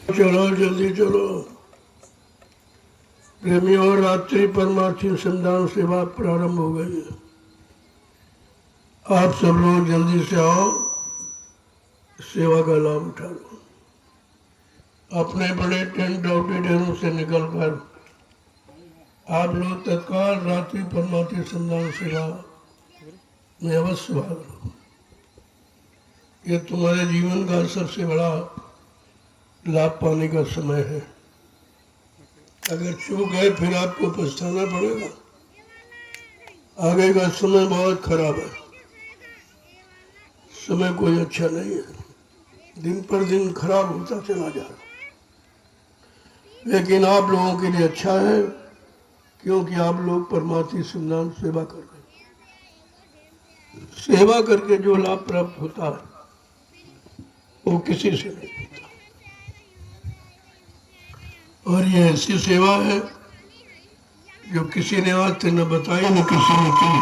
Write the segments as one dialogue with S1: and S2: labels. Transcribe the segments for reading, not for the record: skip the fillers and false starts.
S1: चलो जल्दी चलो प्रेमियों, और रात्रि परमार्थी संदान सेवा प्रारंभ हो गई है। आप सब लोग जल्दी से आओ, सेवा का लाभ उठा लो। अपने बड़े टेंट ऑडिटोरियम से निकलकर आप लोग तत्काल रात्रि परमार्थी संदान सेवा में अवश्य भाग लो। ये तुम्हारे जीवन का सबसे बड़ा लाभ पाने का समय है। अगर चूक गए फिर आपको पछताना पड़ेगा। आगे का समय बहुत खराब है, समय कोई अच्छा नहीं है, दिन पर दिन खराब होता चला जा रहा। लेकिन आप लोगों के लिए अच्छा है, क्योंकि आप लोग परमार्थी संदान सेवा कर रहे हैं। सेवा करके जो लाभ प्राप्त होता है वो किसी से नहीं होता। और ये ऐसी सेवा है जो किसी ने आज तक न बताई, न किसी ने की,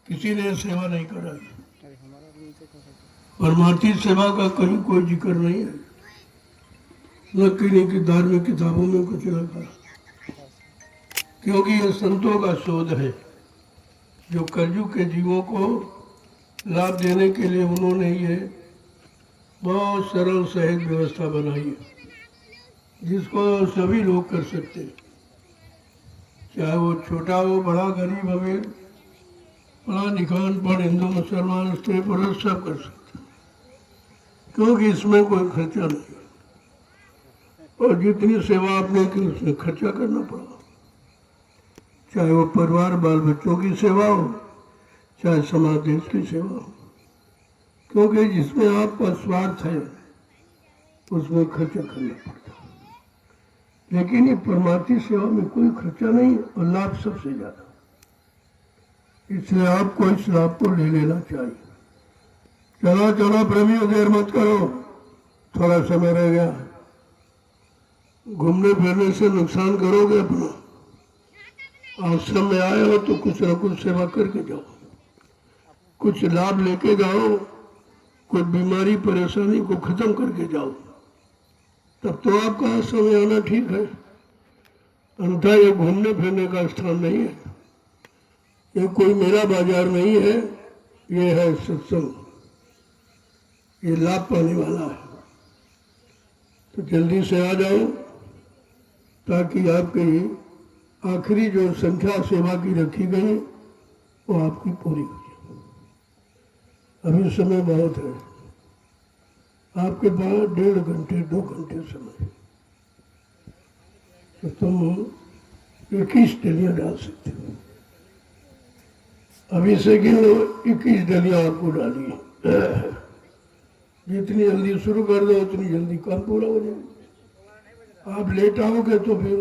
S1: किसी ने सेवा नहीं कराई। परमार्थी सेवा का कहीं कोई जिक्र नहीं है, न किन्हीं की धार्मिक किताबों में कुछ लिखा, क्योंकि ये संतों का शोध है जो कलयुग के जीवों को लाभ देने के लिए उन्होंने ये बहुत सरल सहज व्यवस्था बनाई है, जिसको सभी लोग कर सकते हैं, चाहे वो छोटा हो बड़ा, गरीब अमीर, पढ़ा लिखा अनपढ़, हिंदू मुसलमान, स्त्री पुरुष, सब कर सकते हैं, क्योंकि इसमें कोई खर्चा नहीं है। और जितनी सेवा आपने की उसमें खर्चा करना पड़ा, चाहे वो परिवार बाल बच्चों की सेवा हो, चाहे समाज देश की सेवा हो, क्योंकि जिसमें आपका स्वार्थ है उसमें खर्चा करना पड़ता है। लेकिन ये परमार्थी सेवा में कोई खर्चा नहीं और लाभ सबसे ज्यादा, इसलिए आपको इस लाभ को ले लेना चाहिए। चलो चलो प्रेमियों, देर मत करो, थोड़ा समय रह गया। घूमने फिरने से नुकसान करोगे अपना। आश्रम में आए हो तो कुछ न कुछ सेवा करके जाओ, कुछ लाभ लेके जाओ, कुछ बीमारी परेशानी को खत्म करके जाओ, तब तो आपका आश्रम में आना ठीक है। अन्यथा ये घूमने फिरने का स्थान नहीं है, ये कोई मेरा बाजार नहीं है, ये है सत्संग, ये लाभ पाने वाला है। तो जल्दी से आ जाओ ताकि आपकी आखिरी जो संख्या सेवा की रखी गई वो आपकी पूरी हो जाए। अभी समय बहुत है, आपके पास 1.5 घंटे 2 घंटे समय, तो तुम 21 डलियां डाल सकते हो। अभी से गिन लो, 21 डलियां आपको डाली। जितनी जल्दी शुरू कर दो उतनी जल्दी काम पूरा हो जाएगा। आप लेट आओगे तो फिर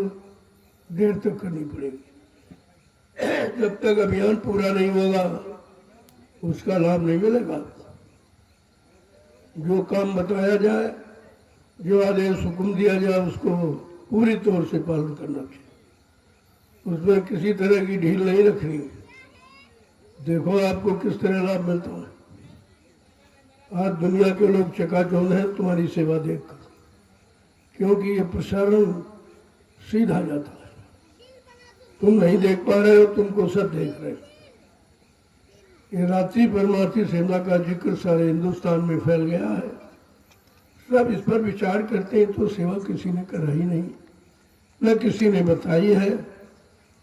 S1: देर तक करनी पड़ेगी। जब तक अभियान पूरा नहीं होगा उसका लाभ नहीं मिलेगा। जो काम बताया जाए, जो आदेश हुक्म दिया जाए, उसको पूरी तौर से पालन करना चाहिए, उसमें किसी तरह की ढील नहीं रखनी। देखो आपको किस तरह लाभ मिलता है। आज दुनिया के लोग चकाचौंध हैं तुम्हारी सेवा देखकर, क्योंकि ये प्रसारण सीधा जाता है। तुम नहीं देख पा रहे हो, तुमको सब देख रहे हो। ये रात्रि परमार्थी सेवा का जिक्र सारे हिंदुस्तान में फैल गया है, सब इस पर विचार करते हैं, तो सेवा किसी ने करा ही नहीं, न किसी ने बताई है।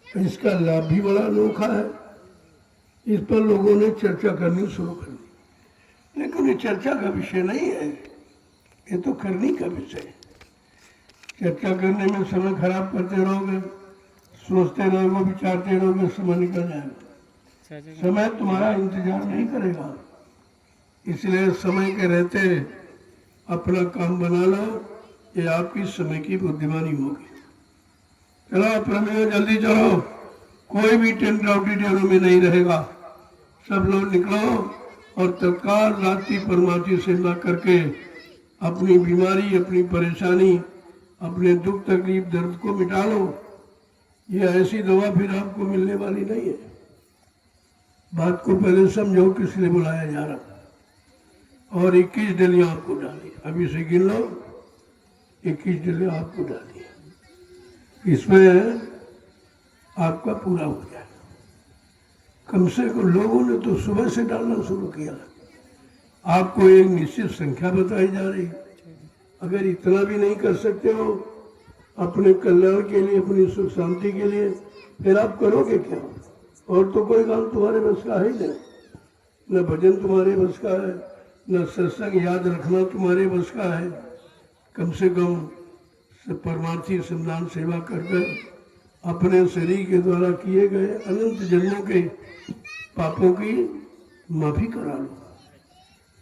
S1: इसका लाभ भी बड़ा अनोखा है, इस पर लोगों ने चर्चा करनी शुरू कर दी। लेकिन ये चर्चा का विषय नहीं है, ये तो करने का विषय है। चर्चा करने में समय खराब करते रहोगे, सोचते रहोगे, विचारते रहोगे, समय निकल जाएगा। समय तुम्हारा इंतजार नहीं करेगा, इसलिए समय के रहते अपना काम बना लो, ये आपकी समय की बुद्धिमानी होगी। चलो प्रेमियों जल्दी चलो, कोई भी टेंट ऑडिटोरियम में नहीं रहेगा, सब लोग निकलो और तत्काल रात्रि परमार्थी सेवा करके अपनी बीमारी, अपनी परेशानी, अपने दुख तकलीफ दर्द को मिटा लो। ये ऐसी दवा फिर आपको मिलने वाली नहीं है। बात को पहले समझो किस लिए बुलाया जा रहा। और 21 डलियां आपको डाली, अभी से गिन लो, 21 डिले आपको डालिए, इसमें आपका पूरा हो जाए। कम से कम लोगों ने तो सुबह से डालना शुरू किया। आपको एक निश्चित संख्या बताई जा रही। अगर इतना भी नहीं कर सकते हो अपने कल्याण के लिए, अपनी सुख शांति के लिए, फिर आप करोगे क्या? और तो कोई काम तुम्हारे बस का है ही नहीं। न भजन तुम्हारे बस का है, न सत्संग याद रखना तुम्हारे बस का है। कम से कम परमार्थी संदान सेवा कर अपने शरीर के द्वारा किए गए अनंत जन्मों के पापों की माफी करा लो।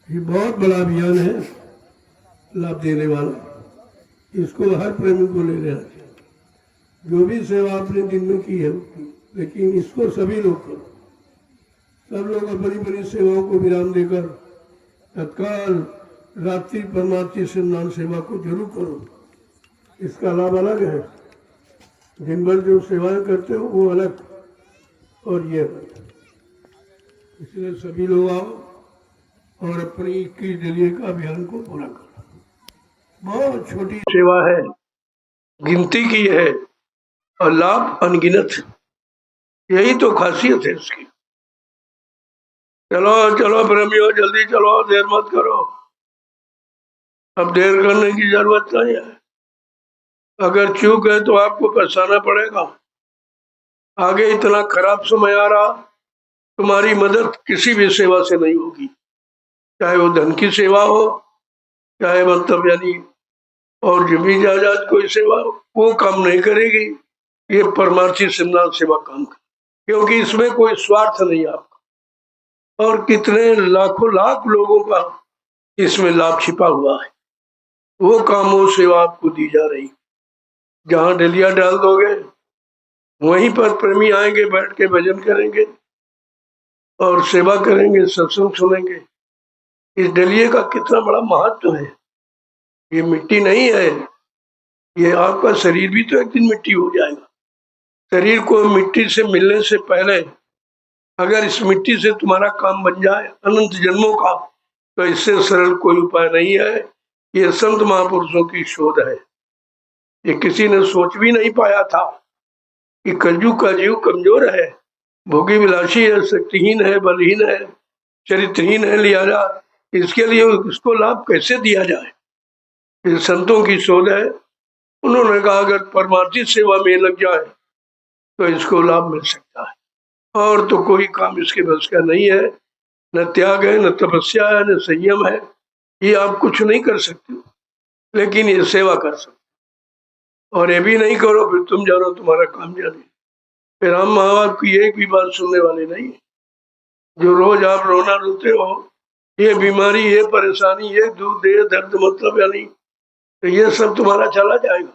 S1: ये बहुत बड़ा अभियान है, लाभ देने वाला। इसको हर प्रेमी को ले लेना चाहिए। जो भी सेवा आपने दिन में की है उसकी, लेकिन इसको सभी लोग करो। सब लोग अपनी अपनी सेवाओं को विराम देकर तत्काल रात्रि परमार्थी संदान सेवा को जरूर करो। इसका लाभ अलग है। दिन भर जो सेवाएं करते हो वो अलग और ये अलग। इसलिए सभी लोग आओ और अपनी 21 दिलिये का अभियान को पूरा करो। बहुत छोटी सेवा है, गिनती की है और लाभ अनगिनत। यही तो खासियत है इसकी। चलो चलो प्रेमियों, जल्दी चलो, देर मत करो। अब देर करने की जरूरत नहीं है। अगर चूक है तो आपको पछताना पड़ेगा। आगे इतना खराब समय आ रहा, तुम्हारी मदद किसी भी सेवा से नहीं होगी। चाहे वो धन की सेवा हो, चाहे मतलब यानी और जमीन जायदाद कोई सेवा हो, वो काम नहीं करेगी। ये परमार्थी संदान सेवा काम करे, क्योंकि इसमें कोई स्वार्थ नहीं आपका। और कितने लाखों लाख लोगों का इसमें लाभ छिपा हुआ है। वो काम, वो सेवा आपको दी जा रही। जहां डलिया डाल दोगे वहीं पर प्रेमी आएंगे, बैठ के भजन करेंगे और सेवा करेंगे, सत्संग सुनेंगे। इस डलिये का कितना बड़ा महत्व है। ये मिट्टी नहीं है, ये आपका शरीर भी तो एक दिन मिट्टी हो जाएगा। शरीर को मिट्टी से मिलने से पहले अगर इस मिट्टी से तुम्हारा काम बन जाए अनंत जन्मों का, तो इससे सरल कोई उपाय नहीं है। ये संत महापुरुषों की शोध है। ये किसी ने सोच भी नहीं पाया था कि कलयुग का जीव कमजोर है, भोगी विलासी है, शक्तिहीन है, बलहीन है, चरित्रहीन है, लिहाजा इसके लिए इसको लाभ कैसे दिया जाए। ये संतों की शोध है। उन्होंने कहा अगर परमार्थी सेवा में लग जाए तो इसको लाभ मिल सकता है। और तो कोई काम इसके बस का नहीं है। न त्याग है, न तपस्या है, न संयम है। ये आप कुछ नहीं कर सकते, लेकिन ये सेवा कर सकते। और ये भी नहीं करो फिर तुम जानो तुम्हारा काम जाने। फिर हम माँ बाप की एक भी बात सुनने वाले नहीं। जो रोज आप रोना रोते हो, ये बीमारी, ये परेशानी, ये दूध, ये दर्द, मतलब यानी तो ये सब तुम्हारा चला जाएगा।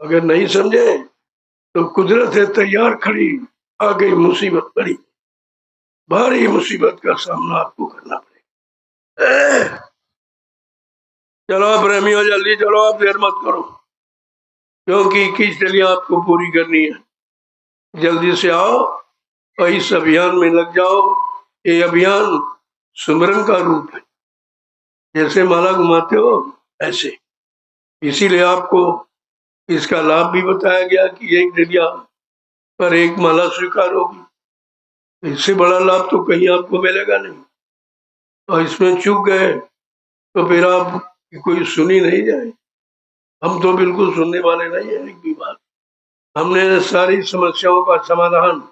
S1: अगर नहीं समझे तो कुदरत है तैयार खड़ी, आ गई मुसीबत बड़ी। भारी मुसीबत का सामना आपको करना पड़ेगा। चलो प्रेमियों, जल्दी चलो, आप देर मत करो, क्योंकि 21 डलियां आपको पूरी करनी है। जल्दी से आओ और इस अभियान में लग जाओ। ये अभियान सुमरन का रूप है। जैसे माला घुमाते हो ऐसे। इसीलिए आपको इसका लाभ भी बताया गया कि एक डलिया पर एक माला स्वीकार होगी। इससे बड़ा लाभ तो कहीं आपको मिलेगा नहीं। और इसमें चूक गए तो फिर आप कोई सुनी नहीं जाए। हम तो बिल्कुल सुनने वाले नहीं है। एक भी बात हमने सारी समस्याओं का समाधान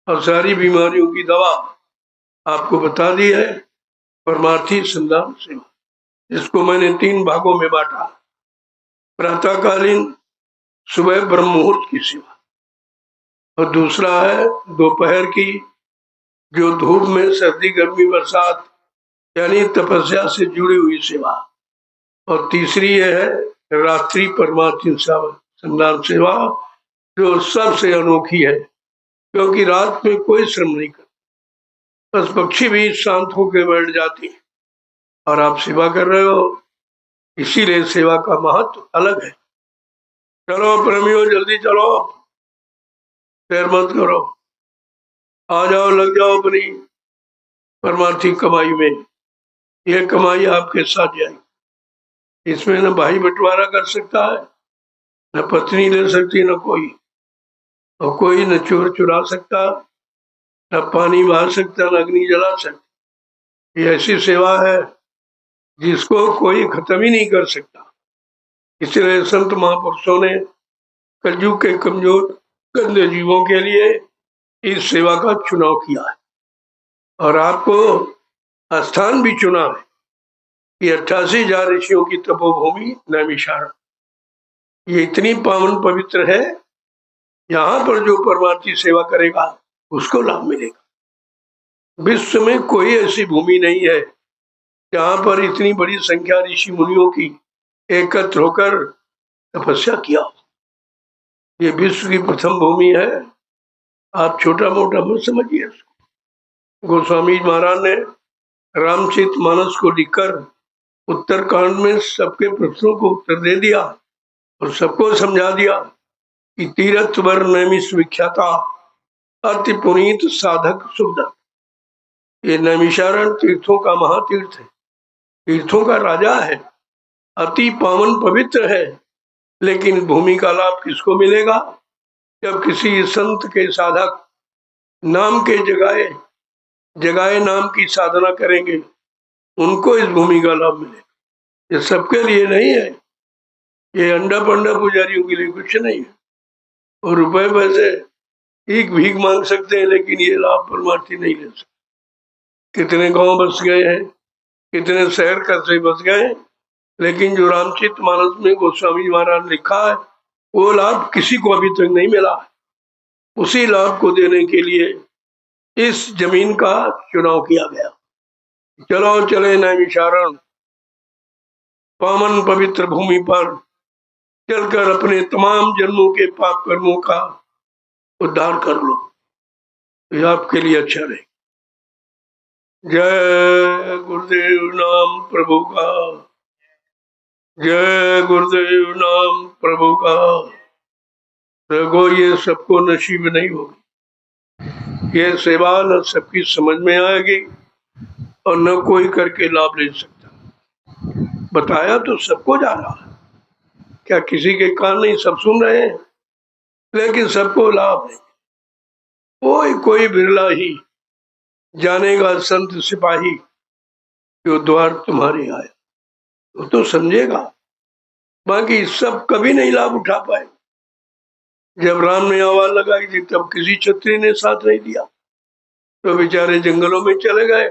S1: और सारी बीमारियों की दवा आपको बता दी है। परमार्थी संदान सेवा, इसको मैंने 3 भागों में बांटा। प्रातःकालीन सुबह ब्रह्म मुहूर्त की सेवा, और दूसरा है दोपहर की, जो धूप में सर्दी गर्मी बरसात यानी तपस्या से जुड़ी हुई सेवा, और तीसरी ये है रात्रि परमार्थी संदान सेवा, जो सबसे अनोखी है, क्योंकि रात में कोई श्रम नहीं करता। बस पक्षी भी शांत होकर बैठ जाती और आप सेवा कर रहे हो। इसीलिए सेवा का महत्व अलग है। चलो प्रेमियों, जल्दी चलो, देर मत करो, आ जाओ, लग जाओ अपनी परमार्थी कमाई में। यह कमाई आपके साथ जाएगी। इसमें न भाई बंटवारा कर सकता है, न पत्नी ले सकती, न कोई, और कोई न चोर चुरा सकता, न पानी बहा सकता, न अग्नि जला सकता। ये ऐसी सेवा है जिसको कोई खत्म ही नहीं कर सकता। इसलिए संत महापुरुषों ने कलयुग के कमजोर गंदे जीवों के लिए इस सेवा का चुनाव किया है, और आपको स्थान भी चुना है। ये 88,000 ऋषियों की तपोभूमि नैमिषारण्य, ये इतनी पावन पवित्र है, यहाँ पर जो परमार्थी सेवा करेगा उसको लाभ मिलेगा। विश्व में कोई ऐसी भूमि नहीं है जहाँ पर इतनी बड़ी संख्या ऋषि मुनियों की एकत्र होकर तपस्या किया हो। ये विश्व की प्रथम भूमि है, आप छोटा मोटा मत समझिए इसको। गोस्वामी महाराज ने रामचरित मानस को लिखकर उत्तरकांड में सबके प्रश्नों को उत्तर दे दिया और सबको समझा दिया कि तीर्थ वर नैमिष विख्याता अति पुनीत साधक सुखद। ये नैमिषारण्य तीर्थों का महातीर्थ है, तीर्थों का राजा है, अति पावन पवित्र है। लेकिन भूमि का लाभ किसको मिलेगा? जब किसी संत के साधक नाम के जगाए जगाए नाम की साधना करेंगे, उनको इस भूमि का लाभ मिलेगा। ये सबके लिए नहीं है, ये अंडा पंडा पुजारियों के लिए कुछ नहीं है। और रुपए पैसे एक भीख मांग सकते हैं, लेकिन ये लाभ परमार्थी नहीं ले सकते। कितने गांव बस गए हैं, कितने शहर कस्बे बस गए, लेकिन जो रामचरित मानस में गोस्वामी महाराज ने लिखा है वो लाभ किसी को अभी तक नहीं मिला। उसी लाभ को देने के लिए इस जमीन का चुनाव किया गया। चलो चले नैमिषारण्य, पावन पवित्र भूमि पर चलकर अपने तमाम जन्मों के पाप कर्मों का उद्धार कर लो, ये आपके लिए अच्छा रहे। जय गुरुदेव नाम प्रभु का, जय गुरुदेव नाम प्रभु का। रघो ये सबको नसीब नहीं होगी, ये सेवा न सबकी समझ में आएगी और न कोई करके लाभ ले सकता। बताया तो सबको जा रहा है, क्या किसी के कान नहीं? सब सुन रहे हैं, लेकिन सबको लाभ नहीं। कोई बिरला ही जानेगा संत सिपाही जो द्वार तुम्हारे आए, वो तो समझेगा। बाकी सब कभी नहीं लाभ उठा पाए। जब राम ने आवाज लगाई थी तब किसी क्षत्रिय ने साथ नहीं दिया, तो बेचारे जंगलों में चले गए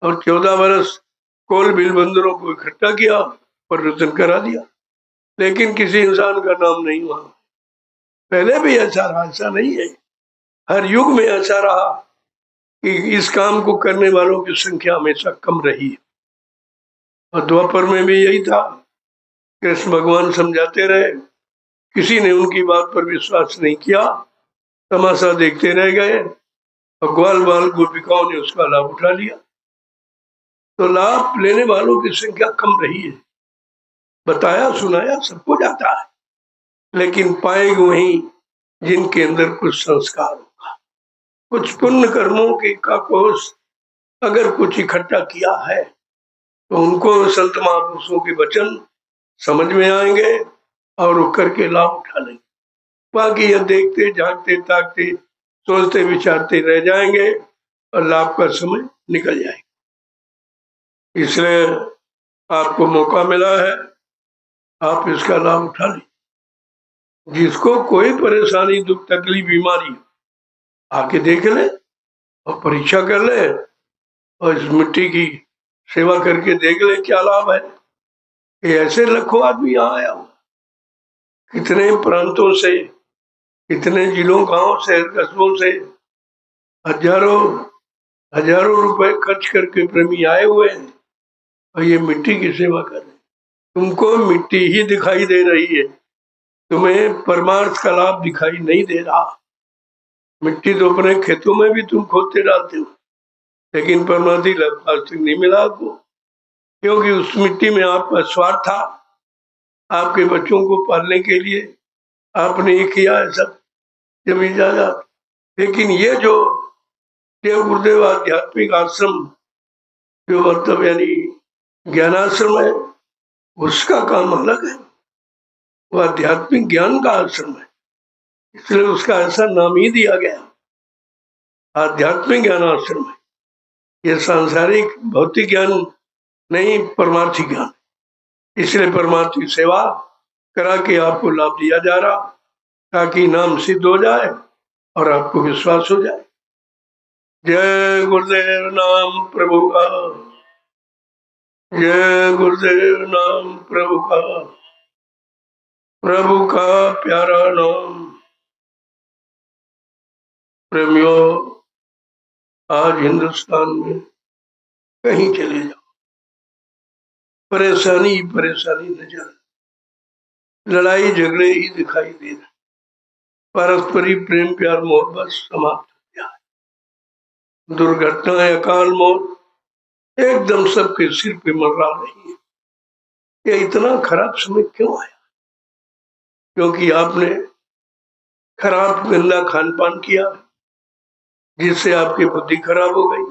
S1: और 14 वर्ष कोल बिल बंदरों को इकट्ठा किया, परिवर्तन करा दिया, लेकिन किसी इंसान का नाम नहीं हुआ। पहले भी ऐसा रहा, ऐसा नहीं है, हर युग में ऐसा रहा कि इस काम को करने वालों की संख्या हमेशा कम रही। और द्वापर में भी यही था, कृष्ण भगवान समझाते रहे, किसी ने उनकी बात पर विश्वास नहीं किया, तमाशा देखते रह गए और ग्वाल बाल गोपिकाओं ने उसका लाभ उठा लिया। तो लाभ लेने वालों की संख्या कम रही है। बताया सुनाया सबको जाता है, लेकिन पाएंगे वही जिनके अंदर कुछ संस्कार होगा, कुछ पुण्य कर्मों के का कोष अगर कुछ इकट्ठा किया है, तो उनको संत महापुरुषों के वचन समझ में आएंगे और वो करके लाभ उठा लेंगे। बाकी यह देखते झांकते ताकते सोचते विचारते रह जाएंगे और लाभ का समय निकल जाएगा। इसलिए आपको मौका मिला है, आप इसका लाभ उठा लें। जिसको कोई परेशानी दुख तकलीफ बीमारी आके देख ले और परीक्षा कर ले और इस मिट्टी की सेवा करके देख ले क्या लाभ है। ये ऐसे लाखों आदमी यहाँ आया हुआ, कितने प्रांतों से, कितने जिलों गांव शहर कस्बों से हजारों हजारों रुपए खर्च करके प्रेमी आए हुए हैं और ये मिट्टी की सेवा कर रहे। तुमको मिट्टी ही दिखाई दे रही है, तुम्हें परमार्थ का लाभ दिखाई नहीं दे रहा। मिट्टी तो अपने खेतों में भी तुम खोदते डालते हो, लेकिन परमार्थी लाभ आज तक नहीं मिला आपको, क्योंकि उस मिट्टी में आपका स्वार्थ था। आपके बच्चों को पालने के लिए आपने ये किया है सब जमीन जायदाद। लेकिन ये जो देव गुरुदेव आध्यात्मिक आश्रम जो मतलब यानी ज्ञानाश्रम है, उसका काम अलग है, वो आध्यात्मिक ज्ञान का आश्रम है, इसलिए उसका ऐसा नाम ही दिया गया, आध्यात्मिक ज्ञान आश्रम है। ये सांसारिक भौतिक ज्ञान नहीं, परमार्थी ज्ञान, इसलिए परमार्थी सेवा करा के आपको लाभ दिया जा रहा, ताकि नाम सिद्ध हो जाए और आपको विश्वास हो जाए। जय गुरुदेव नाम प्रभु का, जय गुरुदेव नाम प्रभु का, प्रभु का प्यारा नाम। प्रेमियों, आज हिंदुस्तान में कहीं चले जाओ, परेशानी परेशानी नजर, लड़ाई झगड़े ही दिखाई दे रहे, पारस्परिक प्रेम प्यार मोहब्बत समाप्त हो गया, दुर्घटनाएं अकाल मौत एकदम सबके सिर पे मंडरा रही है। ये इतना खराब समय क्यों आया? क्योंकि आपने खराब गंदा खान पान किया, जिससे आपकी बुद्धि खराब हो गई,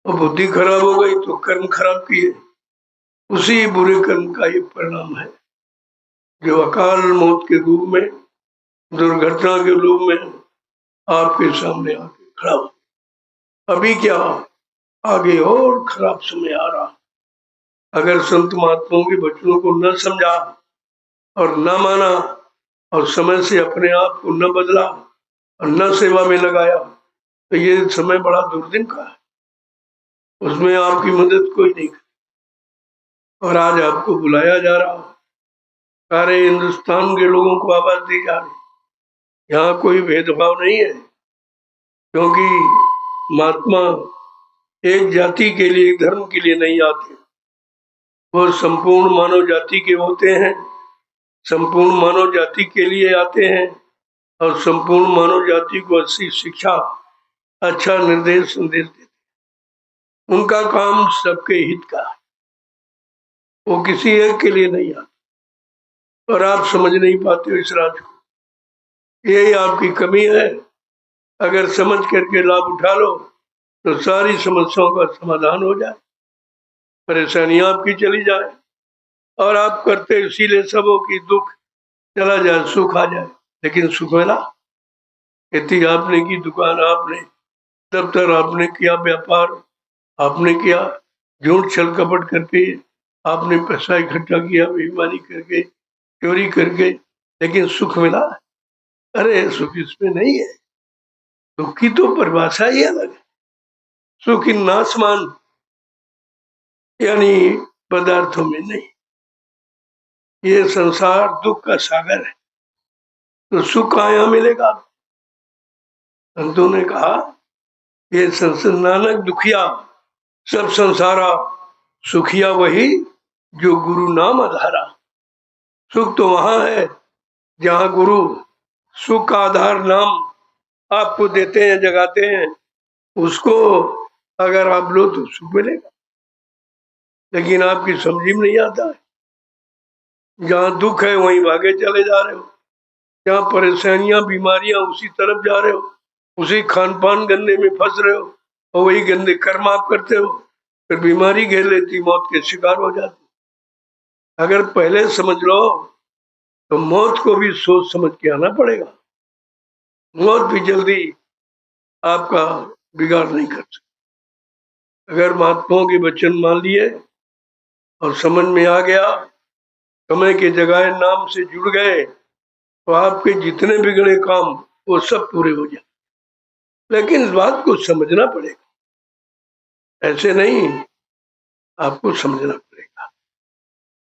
S1: और बुद्धि खराब हो गई तो कर्म खराब किए, उसी बुरे कर्म का ये परिणाम है जो अकाल मौत के रूप में, दुर्घटना के रूप में आपके सामने आके खड़ा हो। अभी क्या, आगे और खराब समय आ रहा। अगर संत महात्माओं के वचनों को न समझा और न माना और समय से अपने आप को न बदला और न सेवा में लगाया, तो ये समय बड़ा दुर्दिन का है, उसमें आपकी मदद कोई नहीं करे। और आज आपको बुलाया जा रहा, सारे हिंदुस्तान के लोगों को आवाज दी जा रही, यहाँ कोई भेदभाव नहीं है, क्योंकि महात्मा एक जाति के लिए, धर्म के लिए नहीं आते, वो संपूर्ण मानव जाति के होते हैं, संपूर्ण मानव जाति के लिए आते हैं और संपूर्ण मानव जाति को अच्छी शिक्षा, अच्छा निर्देश संदेश देते। उनका काम सबके हित का है, वो किसी एक के लिए नहीं आते, और आप समझ नहीं पाते हो इस राज को। यही आपकी कमी है। अगर समझ करके लाभ उठा लो तो सारी समस्याओं का समाधान हो जाए, परेशानियां आपकी चली जाए, और आप करते इसीलिए सब हो कि दुख चला जाए, सुख आ जाए। लेकिन सुख मिला, खेती आपने की, दुकान आपने, दफ्तर आपने किया, व्यापार आपने किया, झूठ छल कपट करके आपने पैसा इकट्ठा किया, बेईमानी करके, चोरी करके, लेकिन सुख मिला? अरे सुख इसमें नहीं है, सुख की तो परिभाषा ही अलग है। सुख इन नासमान यानी पदार्थों में नहीं, ये संसार दुख का सागर है, तो सुख कहाँ यहाँ मिलेगा? संतों ने कहा, ये संसार नानक दुखिया सब संसारा, सुखिया वही जो गुरु नाम आधारा। सुख तो वहां है जहां गुरु सुख का आधार नाम आपको देते हैं, जगाते हैं, उसको अगर आप लो तो सुख मिलेगा। लेकिन आपकी समझ में नहीं आता है, जहां दुख है वहीं भागे चले जा रहे हो, जहां परेशानियां बीमारियां उसी तरफ जा रहे हो, उसी खान पान गंदे में फंस रहे हो, और वही गंदे कर्म आप करते हो, फिर बीमारी घेर लेती, मौत के शिकार हो जाती। अगर पहले समझ लो तो मौत को भी सोच समझ के आना पड़ेगा, मौत भी जल्दी आपका बिगाड़ नहीं कर सकती। अगर महात्माओं के वचन मान लिए और समझ में आ गया, समय के जगह नाम से जुड़ गए, तो आपके जितने बिगड़े काम वो सब पूरे हो जाए। लेकिन इस बात को समझना पड़ेगा, ऐसे नहीं, आपको समझना पड़ेगा।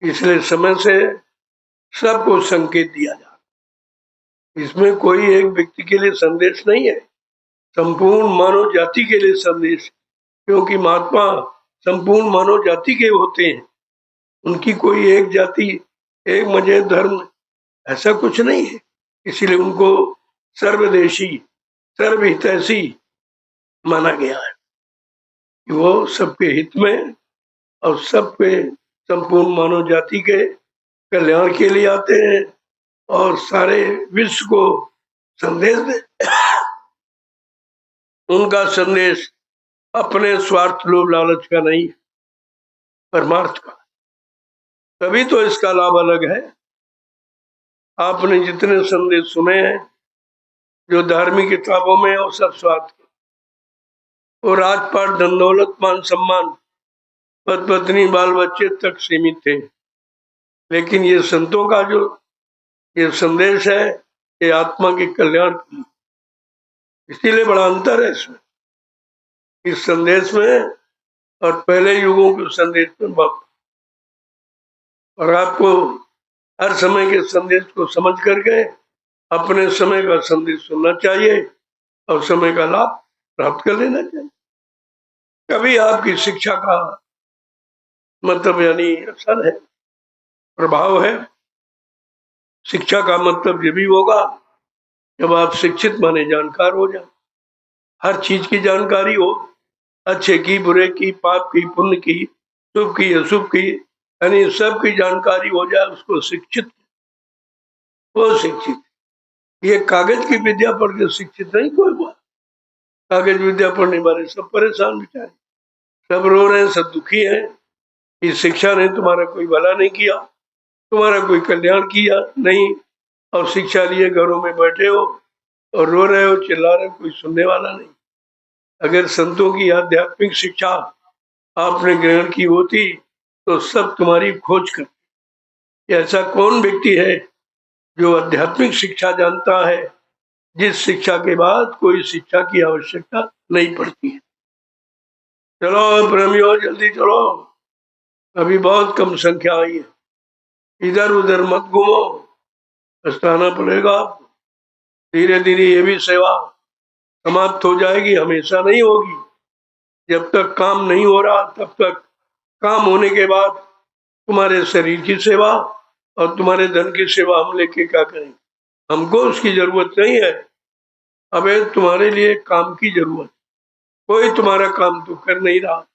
S1: इसलिए समय से सबको संकेत दिया जाए, इसमें कोई एक व्यक्ति के लिए संदेश नहीं है, संपूर्ण मानव जाति के लिए संदेश, क्योंकि महात्मा संपूर्ण मानव जाति के होते हैं, उनकी कोई एक जाति, एक मजहब, धर्म ऐसा कुछ नहीं है। इसीलिए उनको सर्वदेशी, सर्वहितैषी माना गया है कि वो सबके हित में और सबके संपूर्ण मानव जाति के कल्याण के लिए आते हैं और सारे विश्व को संदेश दे। उनका संदेश अपने स्वार्थ लोभ लालच का नहीं, परमार्थ का। तभी तो इसका लाभ अलग है। आपने जितने संदेश सुने हैं जो धार्मिक किताबों में, और सब स्वार्थ और राजपाट, धन दौलत, मान सम्मान, पद पत्नी, बाल बच्चे तक सीमित थे। लेकिन ये संतों का जो ये संदेश है, ये आत्मा के कल्याण की, इसीलिए बड़ा अंतर है इसमें, इस संदेश में और पहले युगों के संदेश में बहुत। और आपको हर समय के संदेश को समझ करके अपने समय का संदेश सुनना चाहिए और समय का लाभ प्राप्त कर लेना चाहिए। कभी आपकी शिक्षा का मतलब यानी असर है, प्रभाव है। शिक्षा का मतलब ये भी होगा जब आप शिक्षित माने जानकार हो जाए, हर चीज की जानकारी हो, अच्छे की, बुरे की, पाप की, पुण्य की, शुभ की, अशुभ की, यानी सब की जानकारी हो जाए, उसको शिक्षित, वो शिक्षित। ये कागज की विद्या पढ़ के शिक्षित नहीं कोई हुआ। कागज विद्या पढ़ने वाले सब परेशान बेचारे, सब रो रहे हैं, सब दुखी हैं। इस शिक्षा ने तुम्हारा कोई भला नहीं किया, तुम्हारा कोई कल्याण किया नहीं, और शिक्षा लिए घरों में बैठे हो और रो रहे हो, चिल्ला रहे हो, कोई सुनने वाला नहीं। अगर संतों की आध्यात्मिक शिक्षा आपने ग्रहण की होती तो सब तुम्हारी खोज कर। ऐसा कौन व्यक्ति है जो आध्यात्मिक शिक्षा जानता है जिस शिक्षा के बाद कोई शिक्षा की आवश्यकता नहीं पड़ती है। चलो प्रेमियों, जल्दी चलो, अभी बहुत कम संख्या आई है, इधर उधर मत घूमो, पछताना पड़ेगा आपको। धीरे धीरे ये भी सेवा समाप्त हो जाएगी, हमेशा नहीं होगी। जब तक काम नहीं हो रहा तब तक काम होने के बाद तुम्हारे शरीर की सेवा और तुम्हारे धन की सेवा हम लेके क्या करें, हमको उसकी जरूरत नहीं है। अबे तुम्हारे लिए काम की जरूरत, कोई तुम्हारा काम तो कर नहीं रहा,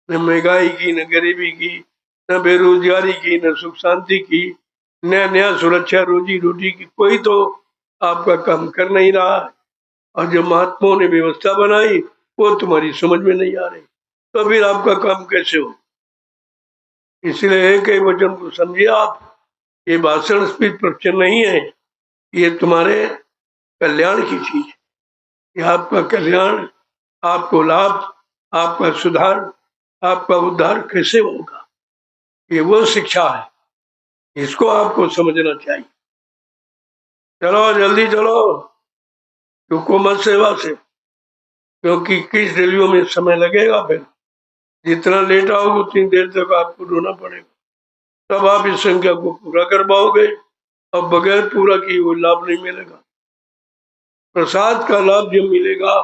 S1: न महंगाई की, न गरीबी की, न बेरोजगारी की, न सुख शांति की, नया नया सुरक्षा रोजी रोटी की, कोई तो आपका काम कर नहीं रहा है। और जो महात्माओं ने व्यवस्था बनाई वो तुम्हारी समझ में नहीं आ रही, तो फिर आपका काम कैसे हो। इसलिए एक एक वचन को समझिए आप, ये भाषण स्पीच प्रवचन नहीं है, ये तुम्हारे कल्याण की चीज है। ये आपका कल्याण, आपको लाभ, आपका सुधार, आपका उद्धार कैसे होगा, ये वो शिक्षा है, इसको आपको समझना चाहिए। चलो जल्दी चलो, रुको मत सेवा से, क्योंकि किस रेलियो में समय लगेगा। फिर जितना लेट आओगे उतनी देर तक आपको रोना पड़ेगा, तब आप इस संख्या को पूरा कर पाओगे, और बगैर पूरा किए हुए लाभ नहीं मिलेगा। प्रसाद का लाभ जब मिलेगा,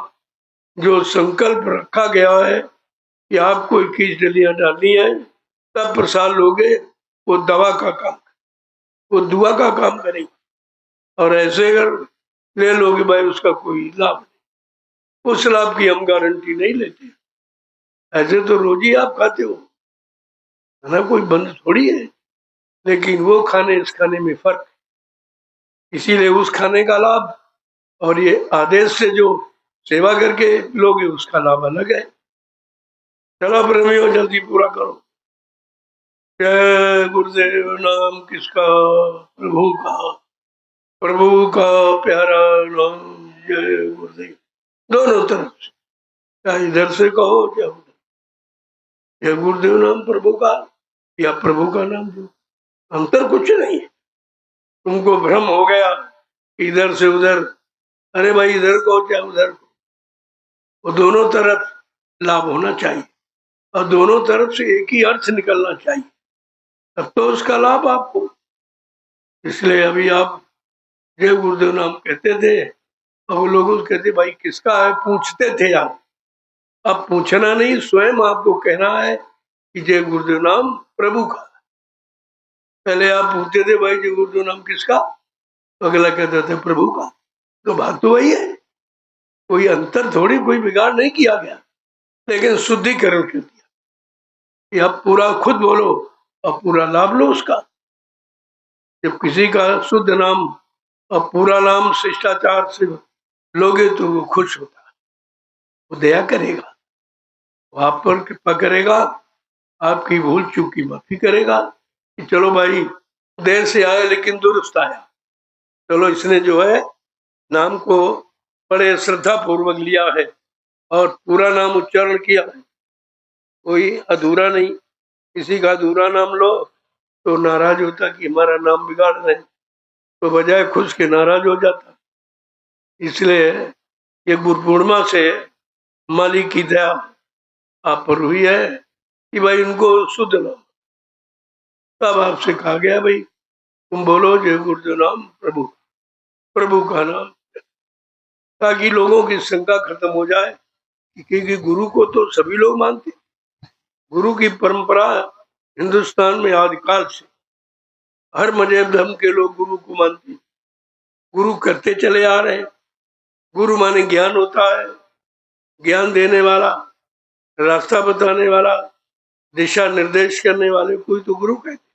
S1: जो संकल्प रखा गया है कि आपको 21 डलियां डालनी है, तब प्रसाद लोगे, वो दवा का काम, वो दुआ का काम करेगा। और ऐसे अगर ले लोगे भाई, उसका कोई लाभ नहीं, उस लाभ की हम गारंटी नहीं लेते। ऐसे तो रोज ही आप खाते हो, है ना, कोई बंद थोड़ी है, लेकिन वो खाने इस खाने में फर्क, इसीलिए उस खाने का लाभ और ये आदेश से जो सेवा करके लोगे उसका लाभ अलग है। चलो प्रेमियों, जल्दी पूरा करो। जय गुरुदेव, नाम किसका, प्रभु का, प्रभु का प्यारा नाम, जय गुरुदेव। दोनों तरफ से, चाहे इधर से कहो चाहे उधर, जय गुरुदेव नाम प्रभु का या प्रभु का नाम, जो अंतर कुछ नहीं है। तुमको भ्रम हो गया इधर से उधर, अरे भाई इधर को चाहे उधर को, वो दोनों तरफ लाभ होना चाहिए और दोनों तरफ से एक ही अर्थ निकलना चाहिए, तब तो उसका लाभ आपको। इसलिए अभी आप जय गुरुदेव नाम कहते थे, अब लोग कहते भाई किसका है, पूछते थे आप। अब पूछना नहीं, स्वयं आपको कहना है कि जय गुरुदेव नाम प्रभु का। पहले आप पूछते थे भाई जय गुरुदेव नाम किसका, तो अगला कहता था प्रभु का। तो बात तो वही है, कोई अंतर थोड़ी, कोई बिगाड़ नहीं किया गया, लेकिन शुद्धिकरण कर दिया कि आप पूरा खुद बोलो और पूरा लाभ लो उसका। जब किसी का शुद्ध नाम और पूरा नाम शिष्टाचार से लोगे तो वो खुश होता है, वो दया करेगा, वो आप पर कृपा करेगा, आपकी भूल चूक की माफी करेगा, कि चलो भाई देर से आया लेकिन दुरुस्त आया, चलो इसने जो है नाम को बड़े श्रद्धा पूर्वक लिया है और पूरा नाम उच्चारण किया है, कोई अधूरा नहीं। किसी का अधूरा नाम लो तो नाराज होता कि हमारा नाम बिगाड़ रहे, तो बजाय खुश के नाराज हो जाता। इसलिए ये गुरु पूर्णिमा से मालिक की दया आप पर हुई है कि भाई उनको शुद्ध नाम, तब आपसे कहा गया भाई तुम बोलो जय गुरुदेव नाम प्रभु, प्रभु का नाम, ताकि लोगों की शंका खत्म हो जाए। क्योंकि गुरु को तो सभी लोग मानते, गुरु की परंपरा हिंदुस्तान में आदिकाल से हर मजहब धर्म के लोग गुरु को मानते, गुरु करते चले आ रहे हैं। गुरु माने ज्ञान होता है, ज्ञान देने वाला, रास्ता बताने वाला, दिशा निर्देश करने वाले कोई तो गुरु कहते,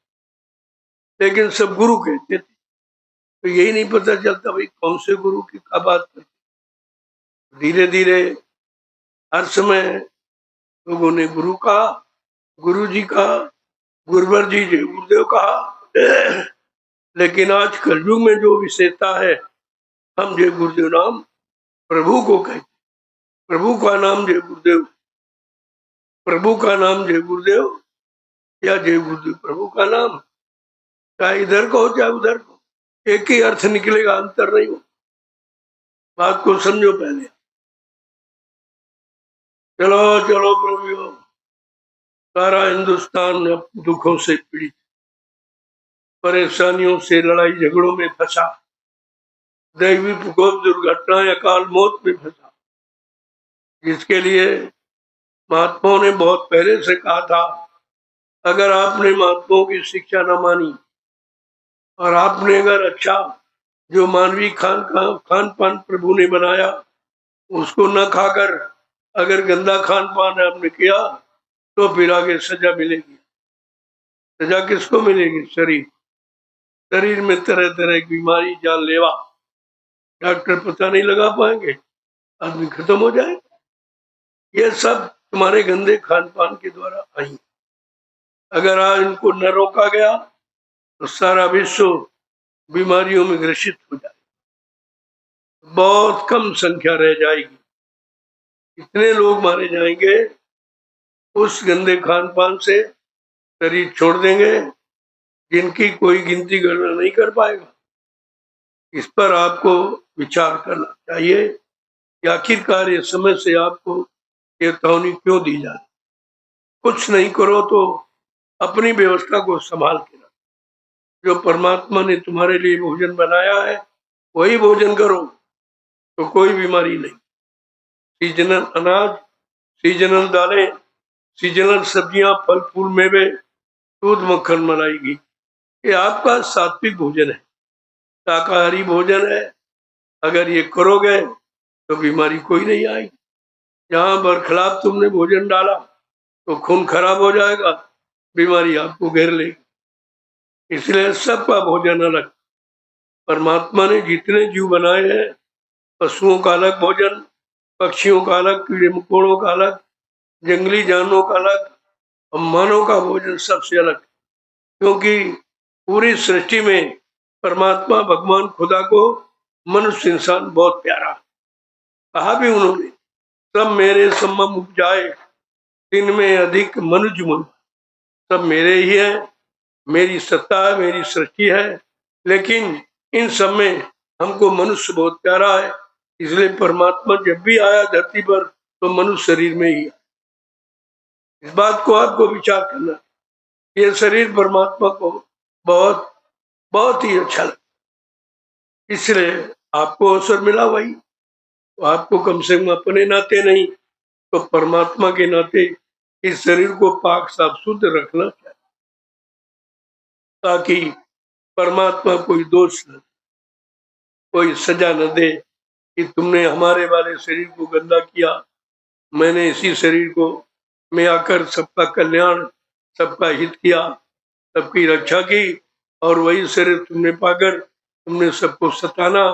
S1: लेकिन सब गुरु कहते थे, तो यही नहीं पता चलता भाई कौन से गुरु की क्या बात करते। धीरे धीरे हर समय लोगों ने गुरु कहा, गुरु जी कहा, गुरुवर जी जय गुरुदेव कहा। लेकिन आज कलयुग में जो विशेषता है, हम जय गुरुदेव नाम प्रभु को कहते, प्रभु का नाम जय गुरुदेव, प्रभु का नाम जय गुरुदेव या जय गुरुदेव प्रभु का नाम, चाहे इधर को हो चाहे उधर को, एक ही अर्थ निकलेगा, अंतर नहीं हो। बात को समझो पहले। चलो चलो प्रभु, सारा हिंदुस्तान अब दुखों से पीड़ित, परेशानियों से, लड़ाई झगड़ों में फंसा, दैवी प्रकोप, दुर्घटना, अकाल मौत में फंसा, जिसके लिए महात्माओं ने बहुत पहले से कहा था, अगर आपने महात्माओं की शिक्षा न मानी और आपने अगर अच्छा जो मानवीय खान पान प्रभु ने बनाया उसको न खाकर अगर गंदा खान पान आपने किया, तो फिर आगे सजा मिलेगी। सजा किसको मिलेगी? शरीर, शरीर में तरह तरह की बीमारी, जानलेवा, डॉक्टर पता नहीं लगा पाएंगे, आदमी खत्म हो जाए। ये सब तुम्हारे गंदे खान पान के द्वारा आई। अगर आज इनको न रोका गया तो सारा विश्व बीमारियों में ग्रसित हो जाए, बहुत कम संख्या रह जाएगी। इतने लोग मारे जाएंगे उस गंदे खान पान से, शरीर छोड़ देंगे जिनकी कोई गिनती गणना नहीं कर पाएगा। इस पर आपको विचार करना चाहिए कि आखिरकार ये समय से आपको चेतावनी क्यों दी जाए। कुछ नहीं करो तो अपनी व्यवस्था को संभाल के रखो, जो परमात्मा ने तुम्हारे लिए भोजन बनाया है वही भोजन करो, तो कोई बीमारी नहीं। सीजनल अनाज, सीजनल दालें, सीजनल सब्जियां, फल फूल, मेवे, दूध, मक्खन, मलाई, घी, ये आपका सात्विक भोजन है, शाकाहारी भोजन है। अगर ये करोगे तो बीमारी कोई नहीं आएगी। जहां बरखिलाफ तुमने भोजन डाला तो खून खराब हो जाएगा, बीमारी आपको घेर लेगी। इसलिए सबका भोजन अलग। परमात्मा ने जितने जीव बनाए हैं, पशुओं का अलग भोजन, पक्षियों का अलग, कीड़े मकोड़ों का अलग, जंगली जानवरों का अलग, और मानव का भोजन सबसे अलग। क्योंकि पूरी सृष्टि में परमात्मा भगवान खुदा को मनुष्य इंसान बहुत प्यारा, कहा भी उन्होंने, सब मेरे सम्मम उपजाए, इनमें अधिक मनुज मन, सब मेरे ही है, मेरी सत्ता है, मेरी सृष्टि है, लेकिन इन सब में हमको मनुष्य बहुत प्यारा है। इसलिए परमात्मा जब भी आया धरती पर तो मनुष्य शरीर में ही है। इस बात को आपको विचार करना, ये शरीर परमात्मा को बहुत बहुत ही अच्छा लगा, इसलिए आपको अवसर मिला वही, तो आपको कम से कम अपने नाते नहीं तो परमात्मा के नाते इस शरीर को पाक साफ शुद्ध रखना चाहिए, ताकि परमात्मा कोई दोष न, कोई सजा न दे कि तुमने हमारे वाले शरीर को गंदा किया, मैंने इसी शरीर को में आकर सबका कल्याण, सबका हित किया, सबकी रक्षा की, और वही शरीर तुमने पाकर तुमने सबको सताना,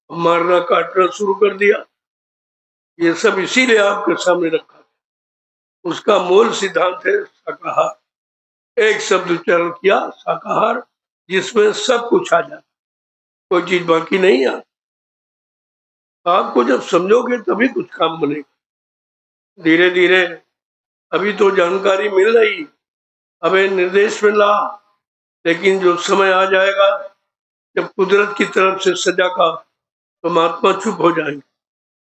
S1: मारना, काटना शुरू कर दिया। ये सब इसीलिए आपके सामने रखा, उसका मूल सिद्धांत है शाकाहार। एक शब्द उच्चारण किया शाकाहार, जिसमें सब कुछ आ जाता, कोई चीज बाकी नहीं है। आपको जब समझोगे तभी कुछ काम बनेगा। धीरे धीरे अभी तो जानकारी मिल रही, अबे निर्देश मिला, लेकिन जो समय आ जाएगा जब कुदरत की तरफ से सजा का, तो महात्मा चुप हो जाएंगे,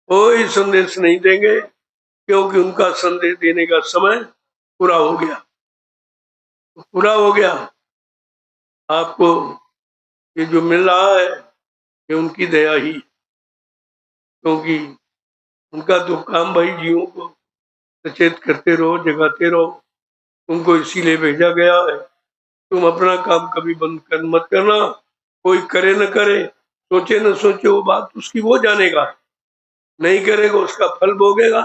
S1: कोई संदेश नहीं देंगे, क्योंकि उनका संदेश देने का समय पूरा हो गया। पूरा हो गया। आपको ये जो मिल रहा है ये उनकी दया ही, क्योंकि उनका तो काम भाई जीवों को सचेत करते रहो, जगाते रहो, तुमको इसीलिए भेजा गया है। तुम अपना काम कभी बंद कर मत करना, कोई करे न करे, सोचे न सोचे, वो बात उसकी वो जानेगा, नहीं करेगा उसका फल भोगेगा,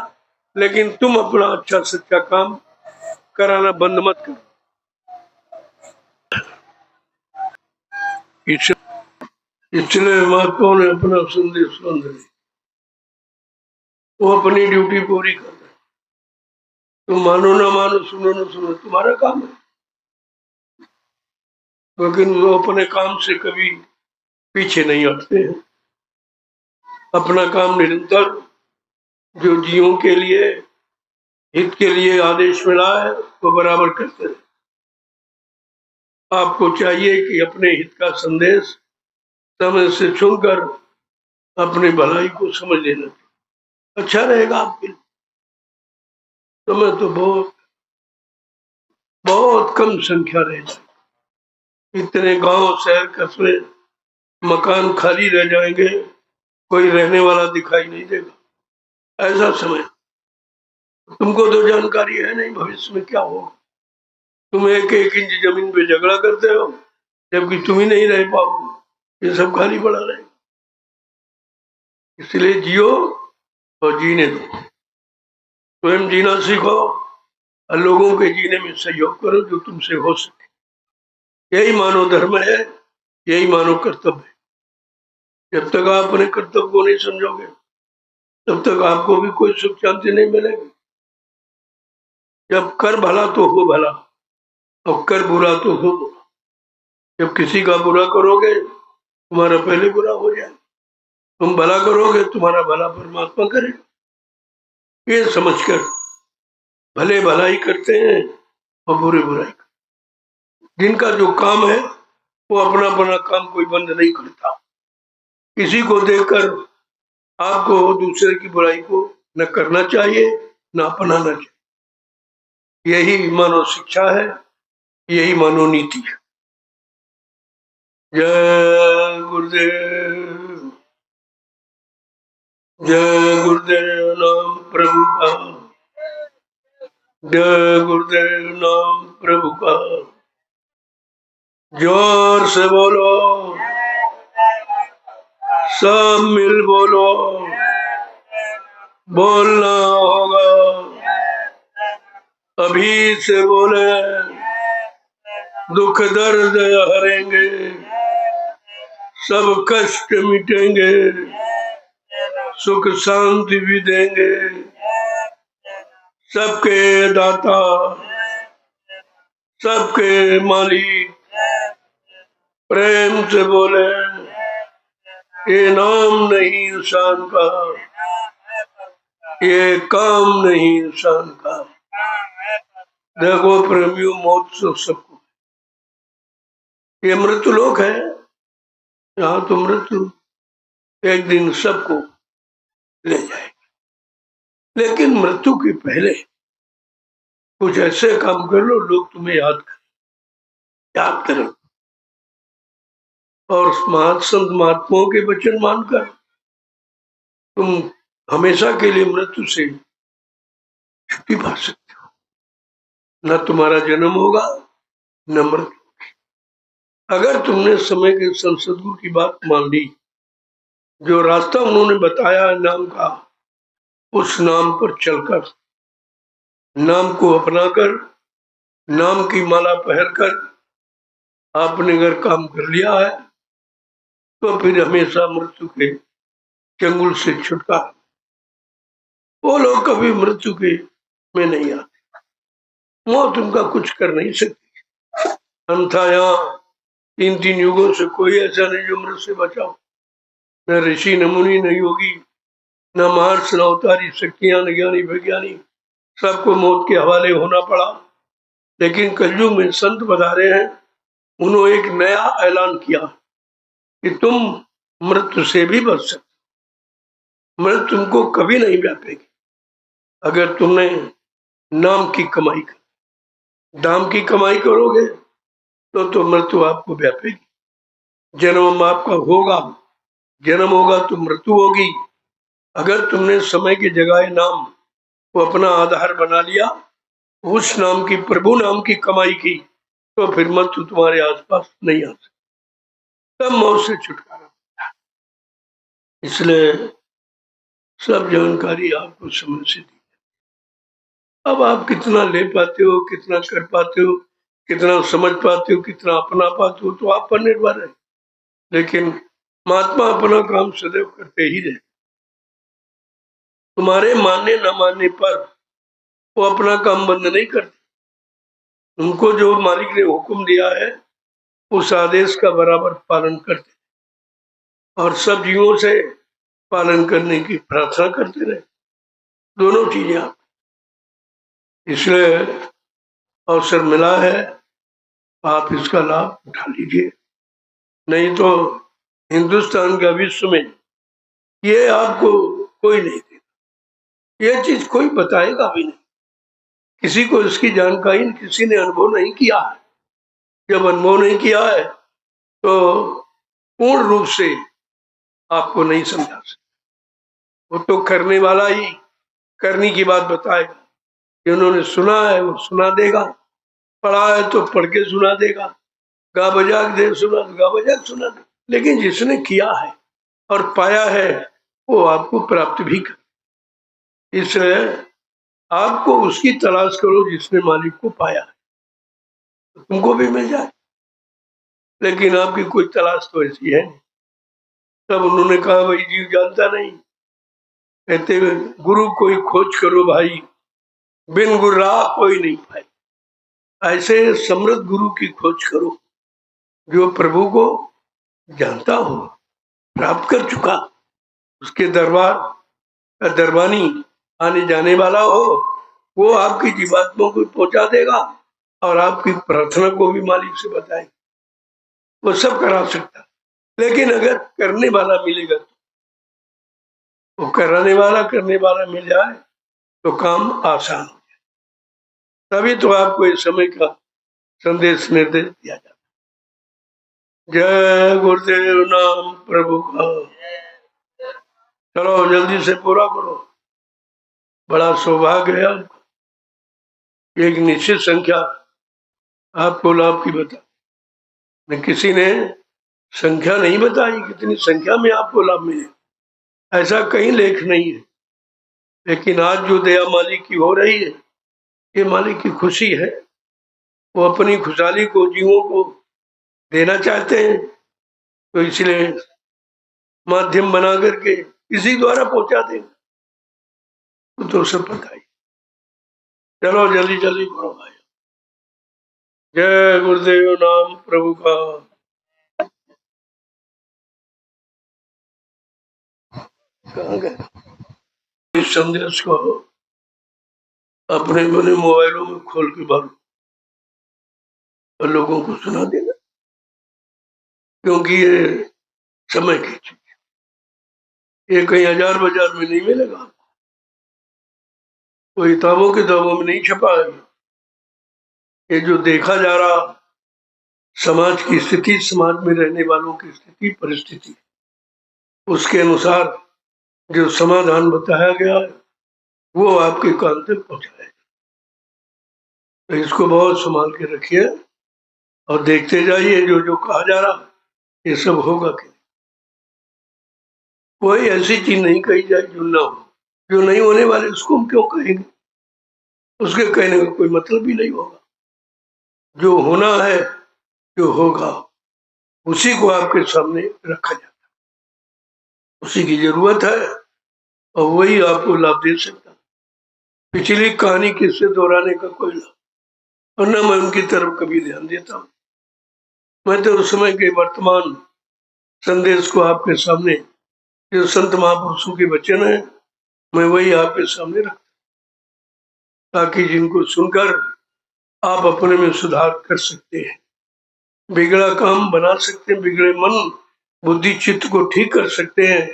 S1: लेकिन तुम अपना अच्छा सच्चा काम कराना बंद मत करो। इसलिए महात्माओं ने अपना संदेश बंद नहीं, वो अपनी ड्यूटी पूरी कर रहे। तुम मानो ना मानो, सुनो न सुनो, तुम्हारा काम है, लेकिन वो अपने काम से कभी पीछे नहीं हटते हैं। अपना काम निरंतर जो जीवों के लिए हित के लिए आदेश मिला है वो बराबर करते हैं। आपको चाहिए कि अपने हित का संदेश समय से सुनकर अपनी भलाई को समझ लेना, अच्छा रहेगा आपके लिए। समय तो बहुत बहुत कम संख्या रह जाए, इतने गांव शहर कस्बे मकान खाली रह जाएंगे, कोई रहने वाला दिखाई नहीं देगा। ऐसा समय, तुमको तो जानकारी है नहीं भविष्य में क्या होगा। तुम एक एक इंच जमीन पे झगड़ा करते हो, जबकि तुम ही नहीं रह पाओगे, ये सब खाली पड़ा रहेगा। इसलिए जियो और जीने दो, स्वयं जीना सीखो और लोगों के जीने में सहयोग करो जो तुमसे हो सके। यही मानव धर्म है, यही मानव कर्तव्य है। जब तक आप अपने कर्तव्य को नहीं समझोगे तब तक आपको भी कोई सुख शांति नहीं मिलेगी। जब कर भला तो हो भला, और कर बुरा तो हो बुरा। जब किसी का बुरा करोगे तुम्हारा पहले बुरा हो जाए, तुम भला करोगे तुम्हारा भला परमात्मा करेगा। ये समझकर भले भलाई करते हैं और बुरे बुराई करते। जिनका जो काम है वो अपना अपना काम कोई बंद नहीं करता। किसी को देखकर आपको दूसरे की बुराई को न करना चाहिए, न अपनाना चाहिए। यही मानव शिक्षा है, यही मानव नीति है। जय गुरुदेव, जय गुरुदेव नाम प्रभु का, जय गुरुदेव नाम प्रभु का। जोर से बोलो, सब मिल बोलो, बोलना होगा। अभी से बोले, दुख दर्द हरेंगे, सब कष्ट मिटेंगे, सुख शांति भी देंगे। सबके दाता, सबके मालिक, प्रेम से बोले, ये नाम नहीं इंसान का, ये काम नहीं इंसान का। देखो प्रेमियों, मौत तो सबको, ये मृत्यु लोक है, यहाँ तो मृत्यु एक दिन सबको ले जाएगी। लेकिन मृत्यु के पहले कुछ ऐसे काम कर लो लोग तुम्हें याद करें, और संत महात्माओं के वचन मानकर तुम हमेशा के लिए मृत्यु से छुट्टी पा सकते हो। न तुम्हारा जन्म होगा न मृत्यु। अगर तुमने समय के संत सद्गुरु की बात मान ली, जो रास्ता उन्होंने बताया नाम का, उस नाम पर चलकर, नाम को अपनाकर, नाम की माला पहनकर आपने अगर काम कर लिया है तो फिर हमेशा मृत्यु के चंगुल से छुटकारा। वो लोग कभी मृत्यु के में नहीं आते, मौत उनका कुछ कर नहीं सकती। अन्यथा यहाँ 3 युगों से कोई ऐसा नहीं जो मृत से बचा हो। न ऋषि, न मुनि, न योगी, न महर्षि, न अवतारी, शक्तियां, न ज्ञानी वैज्ञानिक, सबको मौत के हवाले होना पड़ा। लेकिन कलयुग में संत पधारे हैं, उन्होंने एक नया ऐलान किया कि तुम मृत्यु से भी बच सकते, मृत्यु तुमको कभी नहीं व्यापेगी अगर तुमने नाम की कमाई कर, दाम की कमाई करोगे तो मृत्यु आपको व्यापेगी। जन्म आपका होगा, जन्म होगा तो मृत्यु होगी। अगर तुमने समय की जगह नाम को अपना आधार बना लिया, उस नाम की, प्रभु नाम की कमाई की, तो फिर मृत्यु तुम्हारे आसपास नहीं आ सकता, तब मौत से छुटकारा। इसलिए सब जानकारी आपको समय से दी। अब आप कितना ले पाते हो, कितना कर पाते हो, कितना समझ पाते हो, कितना अपना पाते हो, तो आप पर निर्भर है। लेकिन महात्मा अपना काम सदैव करते ही रहे। तुम्हारे मानने न मानने पर वो अपना काम बंद नहीं करते। उनको जो मालिक ने हुक्म दिया है उस आदेश का बराबर पालन करते और सब जीवों से पालन करने की प्रार्थना करते रहे। दोनों चीजें आप, इसलिए अवसर मिला है, आप इसका लाभ उठा लीजिए। नहीं तो हिंदुस्तान का विश्व में ये आपको कोई नहीं देगा, ये चीज कोई बताएगा भी नहीं, किसी को इसकी जानकारी, किसी ने अनुभव नहीं किया है। जब अनुभव नहीं किया है तो पूर्ण रूप से आपको नहीं समझा सकता। वो तो करने वाला ही करने की बात बताएगा। जिन्होंने सुना है वो सुना देगा, पढ़ा है तो पढ़ के सुना देगा, गा बजा दे सुना तो गा बजा सुना दे। लेकिन जिसने किया है और पाया है वो आपको प्राप्त भी कर। इसलिए आपको उसकी तलाश करो जिसने मालिक को पाया है, तो तुमको भी मिल जाए। लेकिन आपकी कोई तलाश तो ऐसी है नहीं। तब उन्होंने कहा भाई जीव जानता नहीं, कहते हुए गुरु कोई खोज करो भाई, बिन गुरु राह कोई नहीं पाए। ऐसे समृद्ध गुरु की खोज करो जो प्रभु को जानता हो, प्राप्त कर चुका, उसके दरबार का दरबानी आने जाने वाला हो, वो आपकी जीवात्मा को पहुंचा देगा और आपकी प्रार्थना को भी मालिक से बताएगा। वो सब करा सकता। लेकिन अगर करने वाला मिलेगा, तो वो कराने वाला करने वाला मिल जाए तो काम आसान हो जाए। तभी तो आपको इस समय का संदेश निर्देश दिया जाता। जय गुरुदेव नाम प्रभु का। चलो जल्दी से पूरा करो। बड़ा सौभाग्य है आपको। एक निश्चित संख्या आपको लाभ की बता, किसी ने संख्या नहीं बताई कितनी संख्या में आपको लाभ मिले, ऐसा कहीं लेख नहीं है। लेकिन आज जो दया मालिक की हो रही है, ये मालिक की खुशी है। वो अपनी खुशहाली को जीवों को देना चाहते हैं, तो इसलिए माध्यम बना करके इसी द्वारा पहुंचा देंगे। तो सब पता ही। चलो जल्दी जल्दी करो भाई। जय गुरुदेव नाम प्रभु का। कहाँ गए? इस संदेश को अपने बने मोबाइलों में खोल के भरो और लोगों को सुना देना, क्योंकि ये समय की चीज, ये कहीं हजार बाजार में नहीं मिलेगा, कोई किताबों में नहीं छपा है। ये जो देखा जा रहा समाज की स्थिति, समाज में रहने वालों की स्थिति परिस्थिति, उसके अनुसार जो समाधान बताया गया है वो आपके कान तक पहुंचाएगा। तो इसको बहुत संभाल के रखिए और देखते जाइए जो जो कहा जा रहा ये सब होगा कि कोई ऐसी चीज नहीं कही जाए जो ना हो। जो नहीं होने वाले उसको हम क्यों कहेंगे, उसके कहने का कोई मतलब भी नहीं होगा। जो होना है, जो होगा, उसी को आपके सामने रखा जाता है, उसी की जरूरत है और वही आपको लाभ दे सकता है। पिछली कहानी किससे दोहराने का कोई लाभ, और न मैं उनकी तरफ कभी ध्यान देता हूँ। मैं तो उस समय के वर्तमान संदेश को आपके सामने, जो संत महापुरुषों के वचन है, मैं वही आपके सामने रखता, ताकि जिनको सुनकर आप अपने में सुधार कर सकते हैं, बिगड़ा काम बना सकते हैं, बिगड़े मन बुद्धि चित्त को ठीक कर सकते हैं,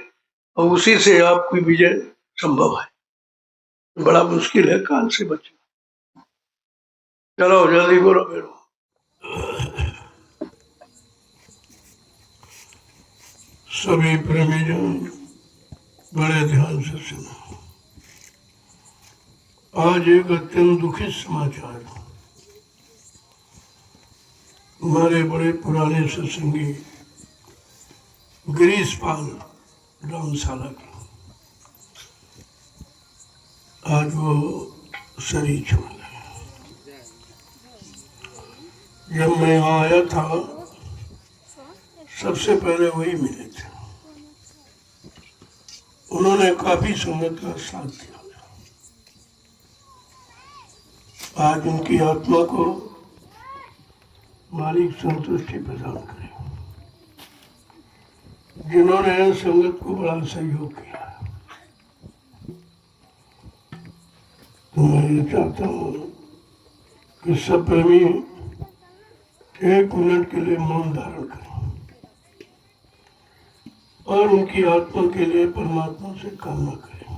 S1: और उसी से आपकी विजय संभव है। बड़ा मुश्किल है काल से बचना। चलो जल्दी बोलो बेरो। सभी प्रेमीजन बड़े ध्यान से सुनो। आज एक अत्यंत दुखित समाचार, हमारे बड़े पुराने सत्संगी गिरीशपाल रामशाला के आज वो शरीर छोड़ गए। जब मैं यहाँ आया था सबसे पहले वही मिले थे, उन्होंने काफी संगत का साथ दिया। आज उनकी आत्मा को मालिक संतुष्टि प्रदान करे, जिन्होंने संगत को बड़ा सहयोग किया। तो मैं ये चाहता हूँ कि सब प्रेमी 1 मिनट के लिए मौन धारण करें और उनकी आत्मा के लिए परमात्मा से कामना करें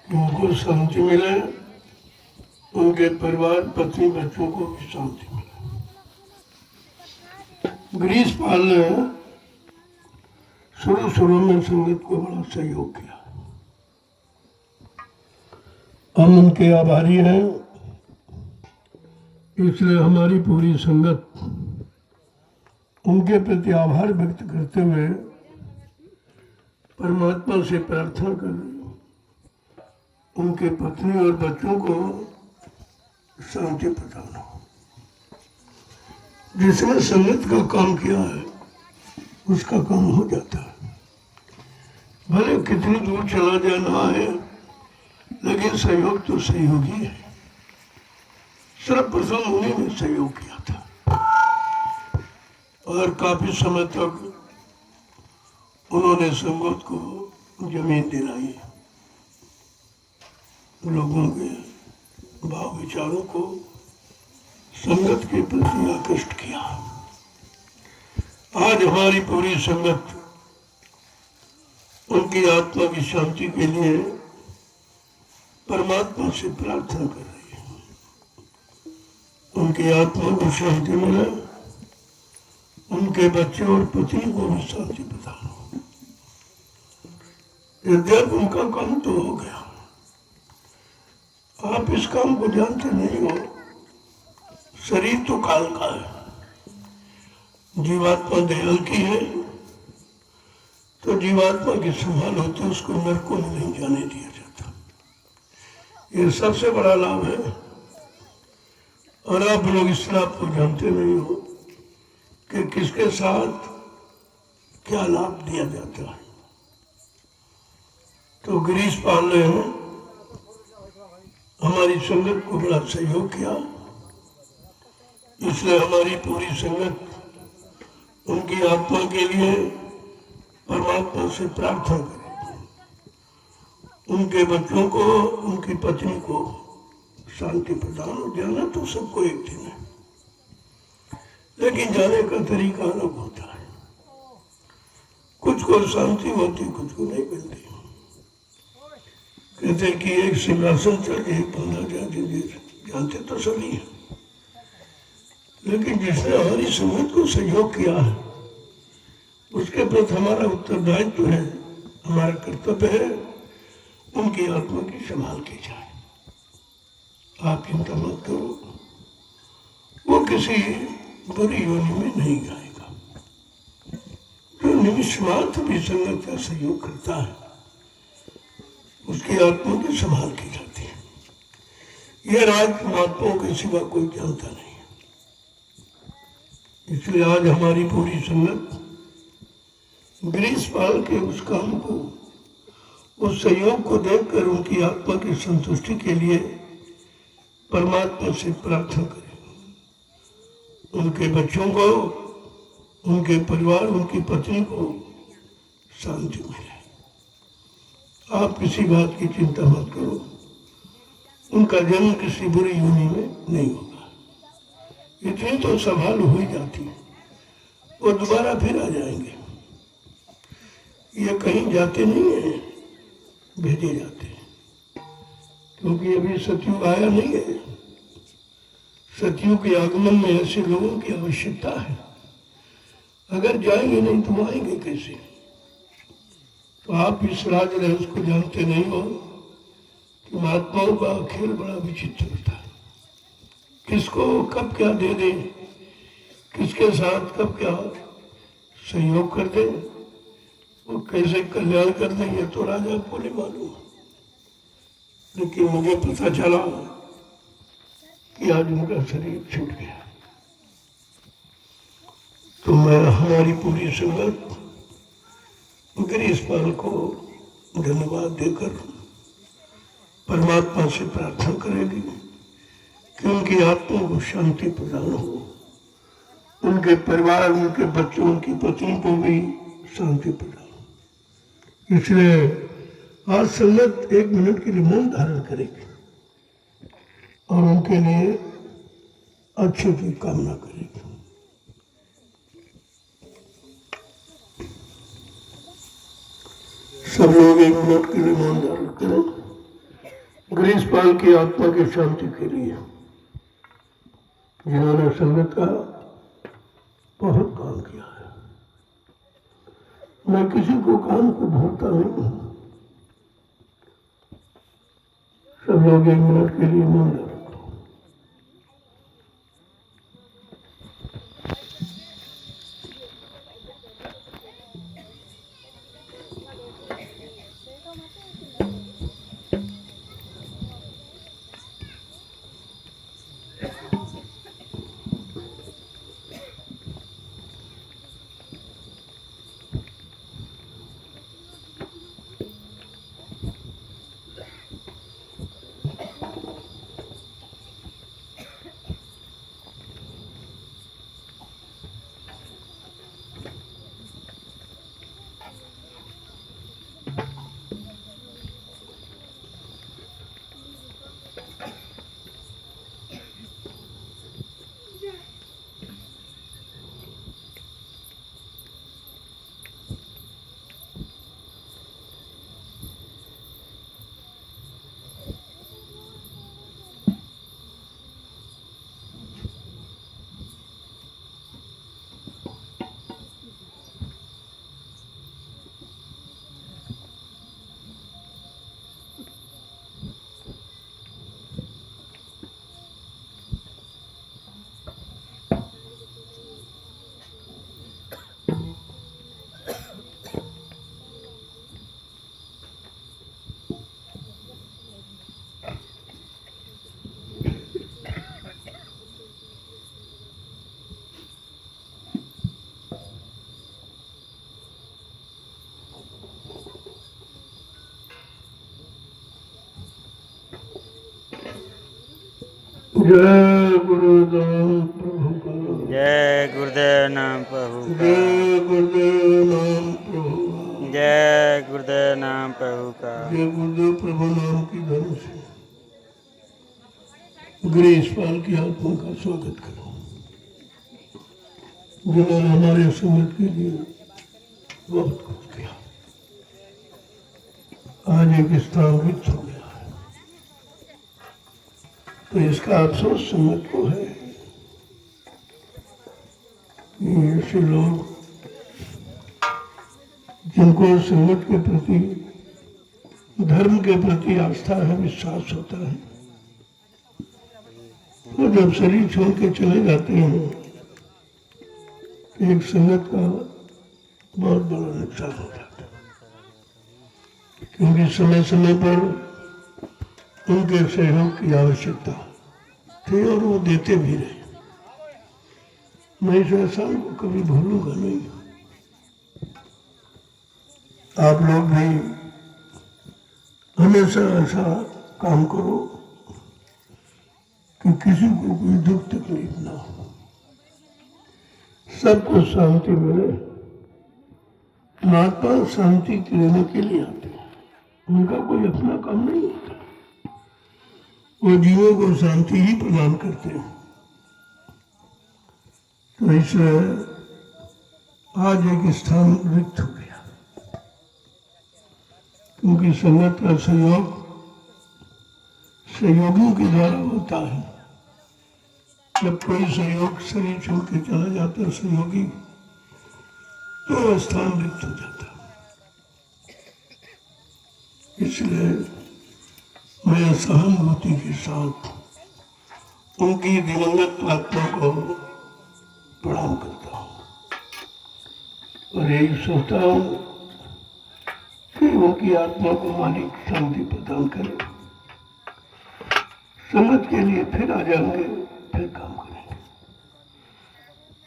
S1: कि उनको शांति मिले, उनके परिवार पत्नी बच्चों को भी शांति मिले। गिरीशपाल ने शुरू में संगत को बड़ा सहयोग किया, हम उनके आभारी हैं। इसलिए हमारी पूरी संगत उनके प्रति आभार व्यक्त करते हुए परमात्मा से प्रार्थना कर रही हूँ, उनके पत्नी और बच्चों को शांति प्रदान हो। जिसने संगत का काम किया है उसका काम हो जाता है, भले कितनी दूर चला जाना है, लेकिन सहयोग तो सहयोगी है। सर्वप्रथम उन्हीं ने सहयोग किया था और काफी समय तक उन्होंने संगत को जमीन दिलाई, लोगों के भाव विचारों को संगत के प्रति आकृष्ट किया। आज हमारी पूरी संगत उनकी आत्मा की शांति के लिए परमात्मा से प्रार्थना कर रही है, उनकी आत्मा को शांति मिले, उनके बच्चे और पत्नी को भी शांति प्रदान हो। यद्यप उनका काम तो हो गया, आप इस काम को जानते नहीं हो। शरीर तो काल का है, जीवात्मा दयाल की है, तो जीवात्मा की संभाल होती, उसको नरकों में नहीं जाने दिया जाता। ये सबसे बड़ा लाभ है, और आप लोग इस लाभ को जानते नहीं हो कि किसके साथ क्या लाभ दिया जाता है। तो गिरीशपाल ने हमारी संगत को बड़ा सहयोग किया, इसलिए हमारी पूरी संगत उनकी आत्मा के लिए परमात्मा से प्रार्थना करे, उनके बच्चों को, उनकी पत्नी को शांति प्रदान हो। जाना तो सबको एक दिन है, लेकिन जाने का तरीका अलग होता है। कुछ को शांति होती, कुछ को नहीं मिलती। कहते कि एक सिंहासन चाहिए, बंदा जानते तो सभी है, लेकिन जिसने हमारी संगत को सहयोग किया है उसके प्रति हमारा उत्तरदायित्व है, हमारा कर्तव्य है, उनकी आत्मा की संभाल की जाए। आप चिंता मत करो, वो किसी बुरी योनि में नहीं जाएगा। जो निमिष मात्र भी संगत का सहयोग करता है उसकी आत्मा की संभाल की जाती है। यह राज महात्माओं के सिवा कोई जानता नहीं है। इसलिए आज हमारी पूरी संगत गिरीशपाल के उस काम को, उस सहयोग को देखकर उनकी आत्मा की संतुष्टि के लिए परमात्मा से प्रार्थना करें, उनके बच्चों को, उनके परिवार, उनकी पत्नी को शांति मिले। आप किसी बात की चिंता मत करो, उनका जन्म किसी बुरी योनि में नहीं होगा। इतनी तो संभाल हो ही जाती है, वो दोबारा फिर आ जाएंगे। ये कहीं जाते नहीं है, भेजे जाते हैं, क्योंकि अभी सतयुग आया नहीं है। सतयुग के आगमन में ऐसे लोगों की आवश्यकता है। अगर जाएंगे नहीं तो आएंगे कैसे? तो आप इस राज रहस्य को जानते नहीं हो कि महात्माओं का खेल बड़ा विचित्र होता है। किसको कब क्या दे दें, किसके साथ कब क्या सहयोग कर दें, वो कैसे कल्याण कर दें, ये तो राजा को नहीं मालूम। लेकिन मुझे पता चला कि आज उनका शरीर छूट गया, तो मैं हमारी पूरी संगत गिरीशपाल को धन्यवाद देकर परमात्मा से प्रार्थना करेगी कि उनकी आत्मा को शांति प्रदान हो, उनके परिवार, उनके बच्चों, उनकी पत्नी को भी शांति प्रदान हो। इसलिए आज संगत 1 मिनट के लिए मौन धारण करेगी और उनके लिए अच्छे की कामना करेगी। सब लोग 1 मिनट के लिए मौन धारण करें, गिरीशपाल की आत्मा की शांति के लिए, जिन्होंने संगत का बहुत काम किया है। मैं किसी को काम को भूलता नहीं हूं। सब लोग 1 मिनट के लिए मौन धारण। जय गुरुदेव प्रभु का,
S2: जय गुरुदेव नाम प्रभु का,
S1: जय गुरुदेव नाम प्रभु का,
S2: जय गुरुदेव नाम प्रभु का।
S1: जय गुरुदेव प्रभु नाम की धर्म से गिरीशपाल की आत्मा का स्वागत करो, जिन्होंने हमारे संगत के लिए बहुत कुछ किया। आज एक स्थान रिक्त हो गया है, तो इसका अफसोस संगत को है कि ऐसे लोग जिनको संगत के प्रति, धर्म के प्रति आस्था है, विश्वास होता है, तो जब शरीर छोड़ के चले जाते हैं तो एक संगत का बहुत बड़ा नुकसान हो जाता है, क्योंकि समय समय पर उनके सहयोग की आवश्यकता थी और वो देते भी रहे। मैं इस एहसान को कभी भूलूंगा नहीं। आप लोग भी हमेशा ऐसा काम करो कि किसी को कोई दुख तकलीफ ना हो। सबको शांति मिले। महात्मा शांति लेने के लिए आते हैं, उनका कोई अपना काम नहीं होता, वो जीवों को शांति ही प्रदान करते हैं। तो इसलिए आज एक स्थान रिक्त हो गया, क्योंकि संगत का सहयोग सहयोगियों के द्वारा होता है। जब कोई सहयोग शरीर छोड़ के चला जाता है सहयोगी, तो स्थान रिक्त हो जाता है। इसलिए मैं सहानुभूति के साथ उनकी दिवंगत आत्मा को प्रणाम करता हूँ और यही सोचता हूँ कि उनकी आत्मा को मालिक शांति प्रदान करे। संगत के लिए फिर आ जाएंगे, फिर काम करेंगे।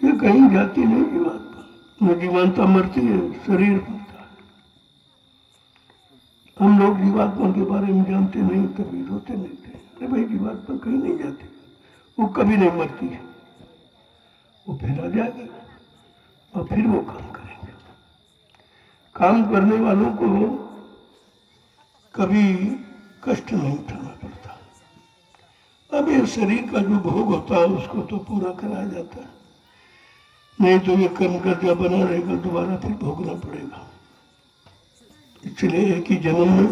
S1: ये कहीं जाती नहीं जीवात्मा, वो जीवात्मा मरती है, शरीर मरता है। हम लोग जीवात्मा के बारे में जानते नहीं, कभी रोते नहीं थे, अरे भाई जीवात्मा कहीं नहीं जाती, वो कभी नहीं मरती है, वो फिर आ जाएगी और फिर वो काम करेंगे। काम करने वालों को कभी कष्ट नहीं उठाना पड़ता। अब ये शरीर का जो भोग होता है उसको तो पूरा कराया जाता है, नहीं तो ये कर्म कर्जा बना रहेगा, दोबारा फिर भोगना पड़ेगा। इसलिए एक ही जन्म में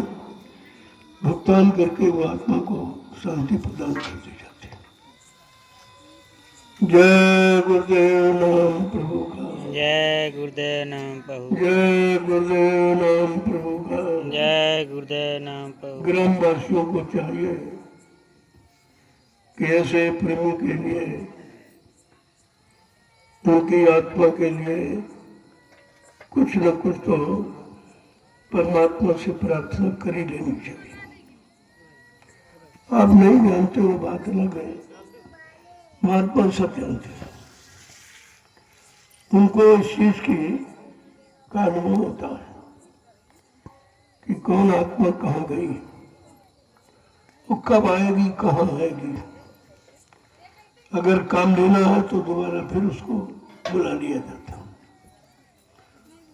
S1: भुगतान करके वो आत्मा को शांति प्रदान कर दी जाती है। जय गुरुदेव नाम प्रभु का,
S2: जय गुरुदेव नाम प्रभु,
S1: जय गुरुदेव नाम प्रभु का।
S2: जय गुरुदेव नाम प्रभु।
S1: ग्रामवासियों को चाहिए कि ऐसे प्रेमी के लिए, उनकी आत्मा के लिए कुछ न कुछ तो परमात्मा से प्रार्थना कर ही लेनी चाहिए। आप नहीं जानते वो बात अलग है, महात्मा सब जानते हैं। उनको इस चीज की का अनुभव होता है कि कौन आत्मा कहाँ गई, वो कब आएगी, कहाँ आएगी। अगर काम लेना है तो दोबारा फिर उसको बुला लिया जाता।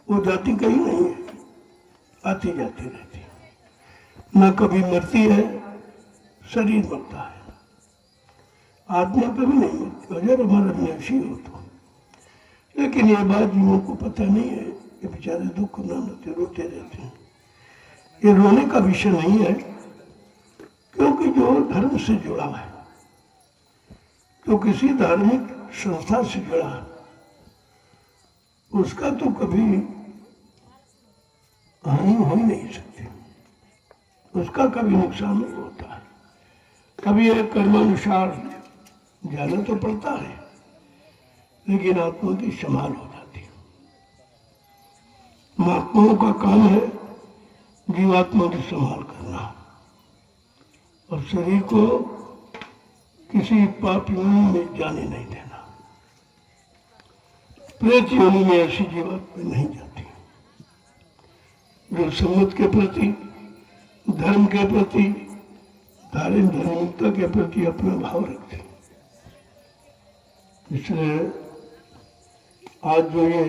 S1: वो जाती कहीं नहीं है, आती जाती रहती है, न कभी मरती है, शरीर मरता है, आत्मा कभी नहीं मरती। अगर हमारा अविनाशी हो तो, लेकिन ये बात जीवों को पता नहीं है, ये बेचारे दुख मनाते रोते रहते हैं। ये रोने का विषय नहीं है, क्योंकि जो धर्म से जुड़ा है, तो किसी धार्मिक संस्था से जुड़ा है, उसका तो कभी हानि हो ही नहीं सकती, उसका कभी नुकसान नहीं होता है। कभी एक कर्मानुसार जाना तो पड़ता है, लेकिन आत्मा की संभाल हो जाती है। महात्माओं का काम है जीवात्मा की संभाल करना और शरीर को किसी पाप योनि में जाने नहीं देना। प्रेत योनि में ऐसी जीवात्मा नहीं जाती जो संगत के प्रति, धर्म के प्रति, धार्मिकता के प्रति अपना भाव रखते। इसलिए आज जो ये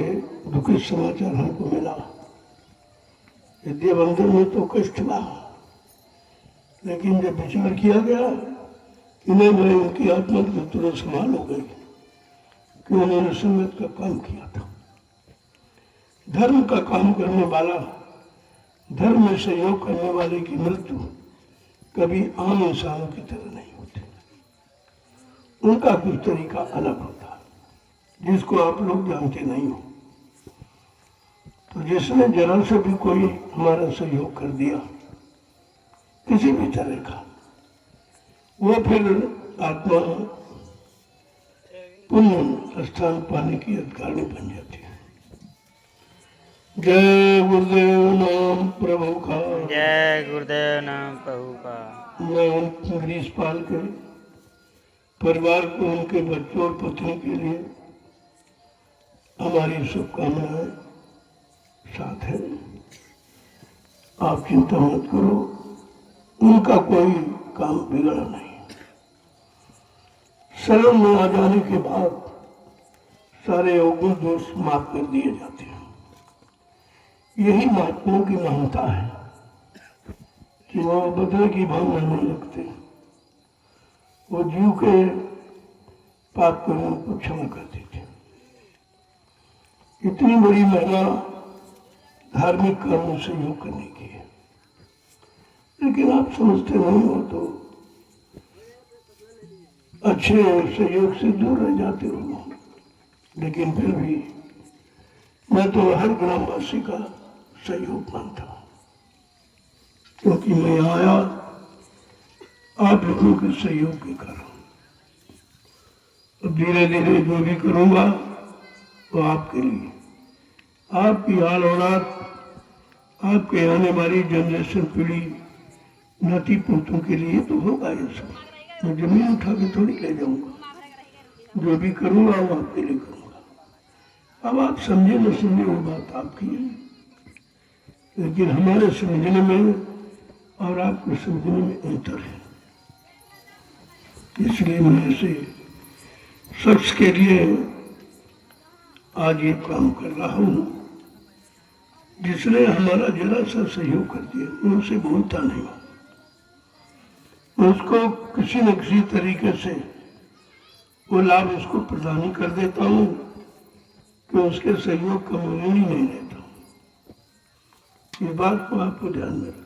S1: दुखित समाचार हमको मिला, यद्यप अंदर में तो कष्ट हुआ, लेकिन जब विचार किया गया कि नहीं भाई उनकी आत्मा की तुरंत संभाल हो गई कि उन्होंने संगत का काम किया था। धर्म का काम करने वाला, धर्म में सहयोग करने वाले की मृत्यु कभी आम इंसानों की तरह नहीं होती, उनका कुछ तरीका अलग होता है जिसको आप लोग जानते नहीं हो। तो जिसने जरा से भी कोई हमारा सहयोग कर दिया किसी भी तरह का, वो फिर आत्मा पुण्य स्थान पाने की अधिकारी बन जाती है। जय गुरुदेव नाम प्रभु का,
S2: जय गुरुदेव नाम प्रभु का।
S1: मैं उन गिरीशपाल के परिवार को, उनके बच्चों और पत्नी के लिए हमारी शुभकामनाएं साथ है। आप चिंता मत करो, उनका कोई काम बिगड़ा नहीं। शरण में आ जाने के बाद सारे अवगुण दोष माफ कर दिए जाते हैं। यही महात्माओं की महानता है कि वो बदले की भावना नहीं रखते, वो जीव के पाप कर्मों को क्षमा कर देते। इतनी बड़ी महिमा धार्मिक कर्मों से योग करने की है, लेकिन आप समझते नहीं हो तो अच्छे सहयोग से दूर रह जाते हो। लेकिन फिर भी मैं तो हर ग्रामवासी का सहयोग मानता हूं, क्योंकि मैं आया आप लोगों के सहयोग के कारण। अब धीरे धीरे जो भी करूंगा वो आपके लिए, आपकी आल औलाद, आपके आने वाली जनरेशन पीढ़ी, नाती पोतों के लिए तो होगा ये सब। मैं जमीन उठा के थोड़ी ले जाऊंगा, जो भी करूंगा वो आपके लिए करूंगा। अब आप समझे न समझे वो बात आपकी है, लेकिन हमारे समझने में और आपको समझने में अंतर है। इसलिए मैं ऐसे शख्स के लिए आज ये काम कर रहा हूं, जिसने हमारा जरा सा सहयोग कर दिया। मैं उसे भूलता नहीं हूं, मैं उसको किसी न किसी तरीके से वो लाभ उसको प्रदान कर देता हूं कि उसके सहयोग का मैं ऋणी नहीं लेता हूं। इस बात को आपको ध्यान में रखना।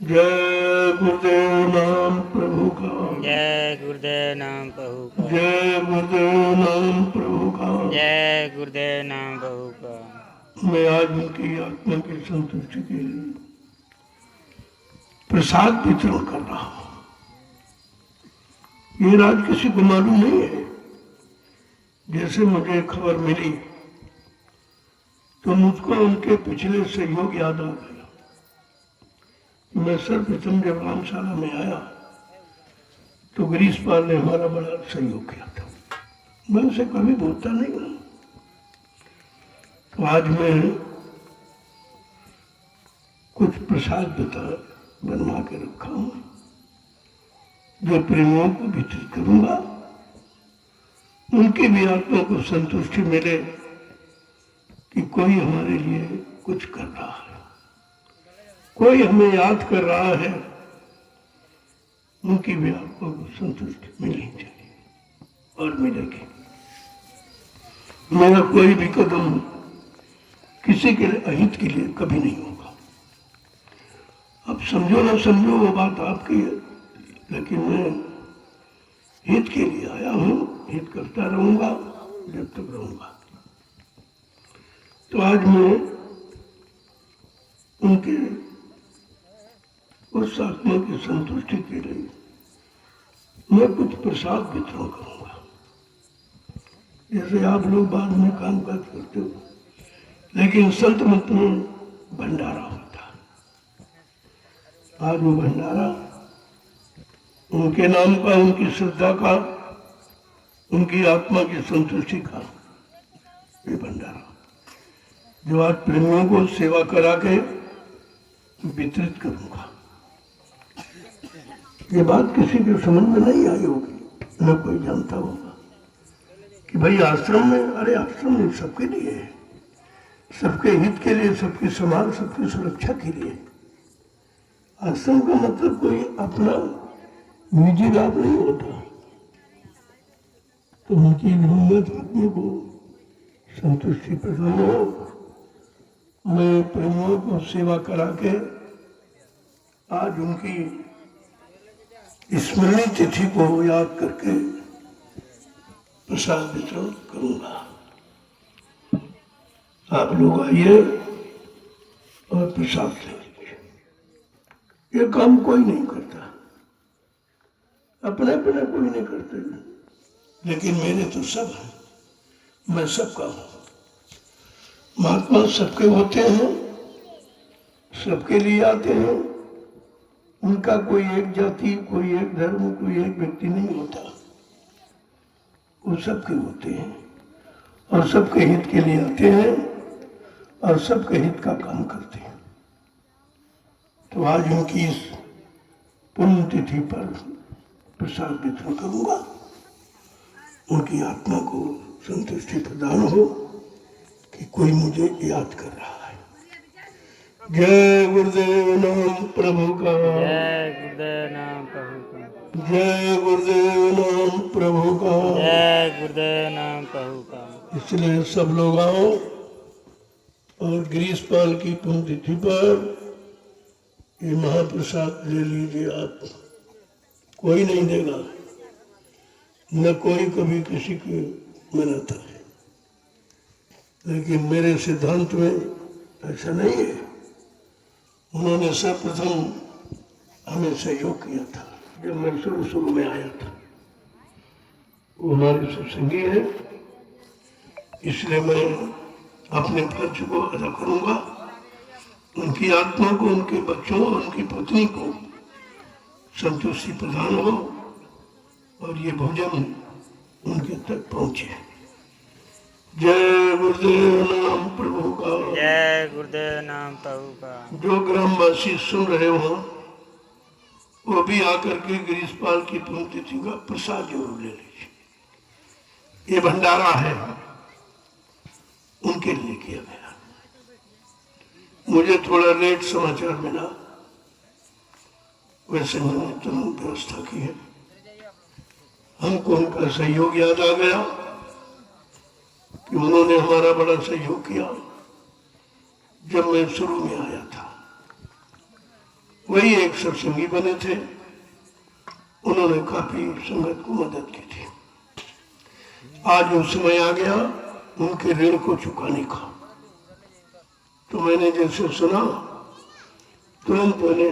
S1: जय गुरुदेव नाम प्रभु का,
S2: जय गुरुदेव नाम प्रभु का,
S1: जय गुरुदेव नाम प्रभु का।
S2: जय गुरुदेव नाम प्रभु का।
S1: मैं आज उनकी आत्मा की संतुष्टि के लिए प्रसाद वितरण कर रहा हूं। ये राज किसी को मालूम नहीं है। जैसे मुझे खबर मिली तो मुझको उनके पिछले सहयोग याद आ गया। मैं सर्वप्रथम जब रामशाला में आया तो गिरीशपाल ने हमारा बड़ा सहयोग किया था। मैं उसे कभी भूलता नहीं हूं। तो आज मैं कुछ प्रसाद बनवा के रखा हूं, जो प्रेमियों को वितरित करूंगा। उनकी भी आत्मा को संतुष्टि मिले कि कोई हमारे लिए कुछ कर रहा है, कोई हमें याद कर रहा है। उनकी भी आत्मा को संतुष्टि मिलनी चाहिए और मिलेगी। मेरा कोई भी कदम किसी के अहित के लिए कभी नहीं होगा। अब समझो ना समझो वो बात आपकी है, लेकिन मैं हित के लिए आया हूं, हित करता रहूंगा जब तक रहूंगा। तो आज मैं उनके उस आत्मा की संतुष्टि के लिए मैं कुछ प्रसाद वितरण करूंगा। जैसे आप लोग बाद में काम काज करते हो, लेकिन संत मत में भंडारा होता है। आज वो भंडारा उनके नाम का, उनकी श्रद्धा का, उनकी आत्मा की संतुष्टि का ये भंडारा, जो आज प्रेमियों को सेवा करा के वितरित करूंगा। ये बात किसी के समझ में नहीं आई होगी, न कोई जानता होगा कि भाई आश्रम में, अरे आश्रम में सबके लिए है, सबके हित के लिए, सबके समाज, सबकी सुरक्षा के लिए। आश्रम का मतलब कोई अपना निजी लाभ नहीं होता। तो उनकी ढूंढत आदमी को संतुष्टि प्रदान हो। मैं प्रेमियों को सेवा करा के आज उनकी स्मृति तिथि को याद करके प्रसाद वितरण करूंगा। आप लोग आइए और प्रसाद ले लीजिए। ये काम कोई नहीं करता, अपने अपने कोई नहीं करते, लेकिन मेरे तो सब है, मैं सबका हूं। महात्मा सबके होते हैं, सबके लिए आते हैं। उनका कोई एक जाति, कोई एक धर्म, कोई एक व्यक्ति नहीं होता। वो सबके होते हैं और सबके हित के लिए आते हैं और सबके हित का काम करते हैं। तो आज उनकी इस पुण्यतिथि पर प्रसाद वितरण करूंगा। उनकी आत्मा को संतुष्टि प्रदान हो कि कोई मुझे याद कर रहा है। जय गुरुदेव नाम प्रभु का,
S2: जय गुरुदेव नाम प्रभु का,
S1: जय गुरुदेव नाम प्रभु का।
S2: जय गुरुदेव नाम प्रभु का।
S1: इसलिए सब लोग आओ और गिरीशपाल की पुण्यतिथि पर ये महाप्रसाद ले लीजिए। आप कोई नहीं देगा, न कोई कभी किसी को मनाता है, लेकिन मेरे सिद्धांत में ऐसा नहीं है। उन्होंने सर्वप्रथम हमें सहयोग किया था जब मैं शुरू में आया था। वो हमारे सत्संगी है, इसलिए मैं अपने फर्ज को अदा करूंगा। उनकी आत्मा को, उनके बच्चों और उनकी पत्नी को संतुष्टि प्रदान हो और ये भोजन उनके तक पहुंचे। जय गुरुदेव नाम प्रभु का,
S2: जय गुरुदेव नाम प्रभु का।
S1: जो ग्रामवासी सुन रहे हो वो भी आकर के गिरीशपाल की पुण्यतिथि का प्रसाद जरूर ले लीजिए। ये भंडारा है, उनके लिए किया गया। मुझे थोड़ा लेट समाचार मिला, वैसे मैंने तुरंत व्यवस्था की है। हमको उनका सहयोग याद आ गया कि उन्होंने हमारा बड़ा सहयोग किया जब मैं शुरू में आया था। वही एक सत्संगी बने थे, उन्होंने काफी संगत को मदद की थी। आज वो समय आ गया उनके ऋण को चुकाने का। तो मैंने जैसे सुना, तुरंत मैंने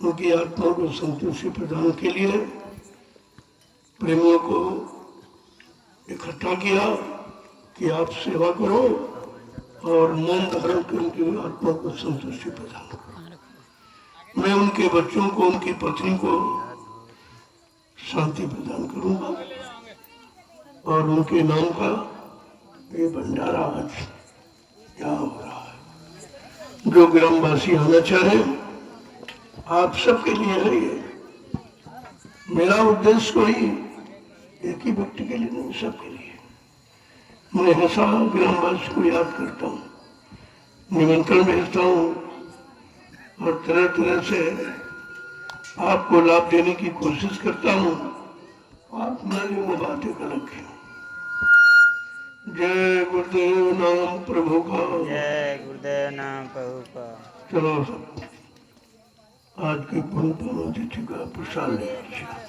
S1: उनकी आत्मा को संतुष्टि प्रदान के लिए प्रेमियों को इकट्ठा किया कि आप सेवा करो और मौन धारण कर उनकी आत्मा को संतुष्टि प्रदान करो। मैं उनके बच्चों को, उनकी पत्नी को शांति प्रदान करूंगा और उनके नाम का ये भंडारा आज क्या हो रहा है। जो ग्रामवासी आना चाहे, आप सबके लिए है ये। मेरा उद्देश्य कोई एक ही व्यक्ति के लिए नहीं, सबके लिए। मैं हमेशा ग्रामवासी को याद करता हूँ, निमंत्रण भेजता हूँ और तरह तरह से आपको लाभ देने की कोशिश करता हूँ। आप मेरी वो बातें अलग है। जय गुरुदेव नाम प्रभु का,
S2: जय गुरुदेव नाम प्रभु का।
S1: चलो सब आज की पुण्य तिथि का प्रसाद ले लीजिए।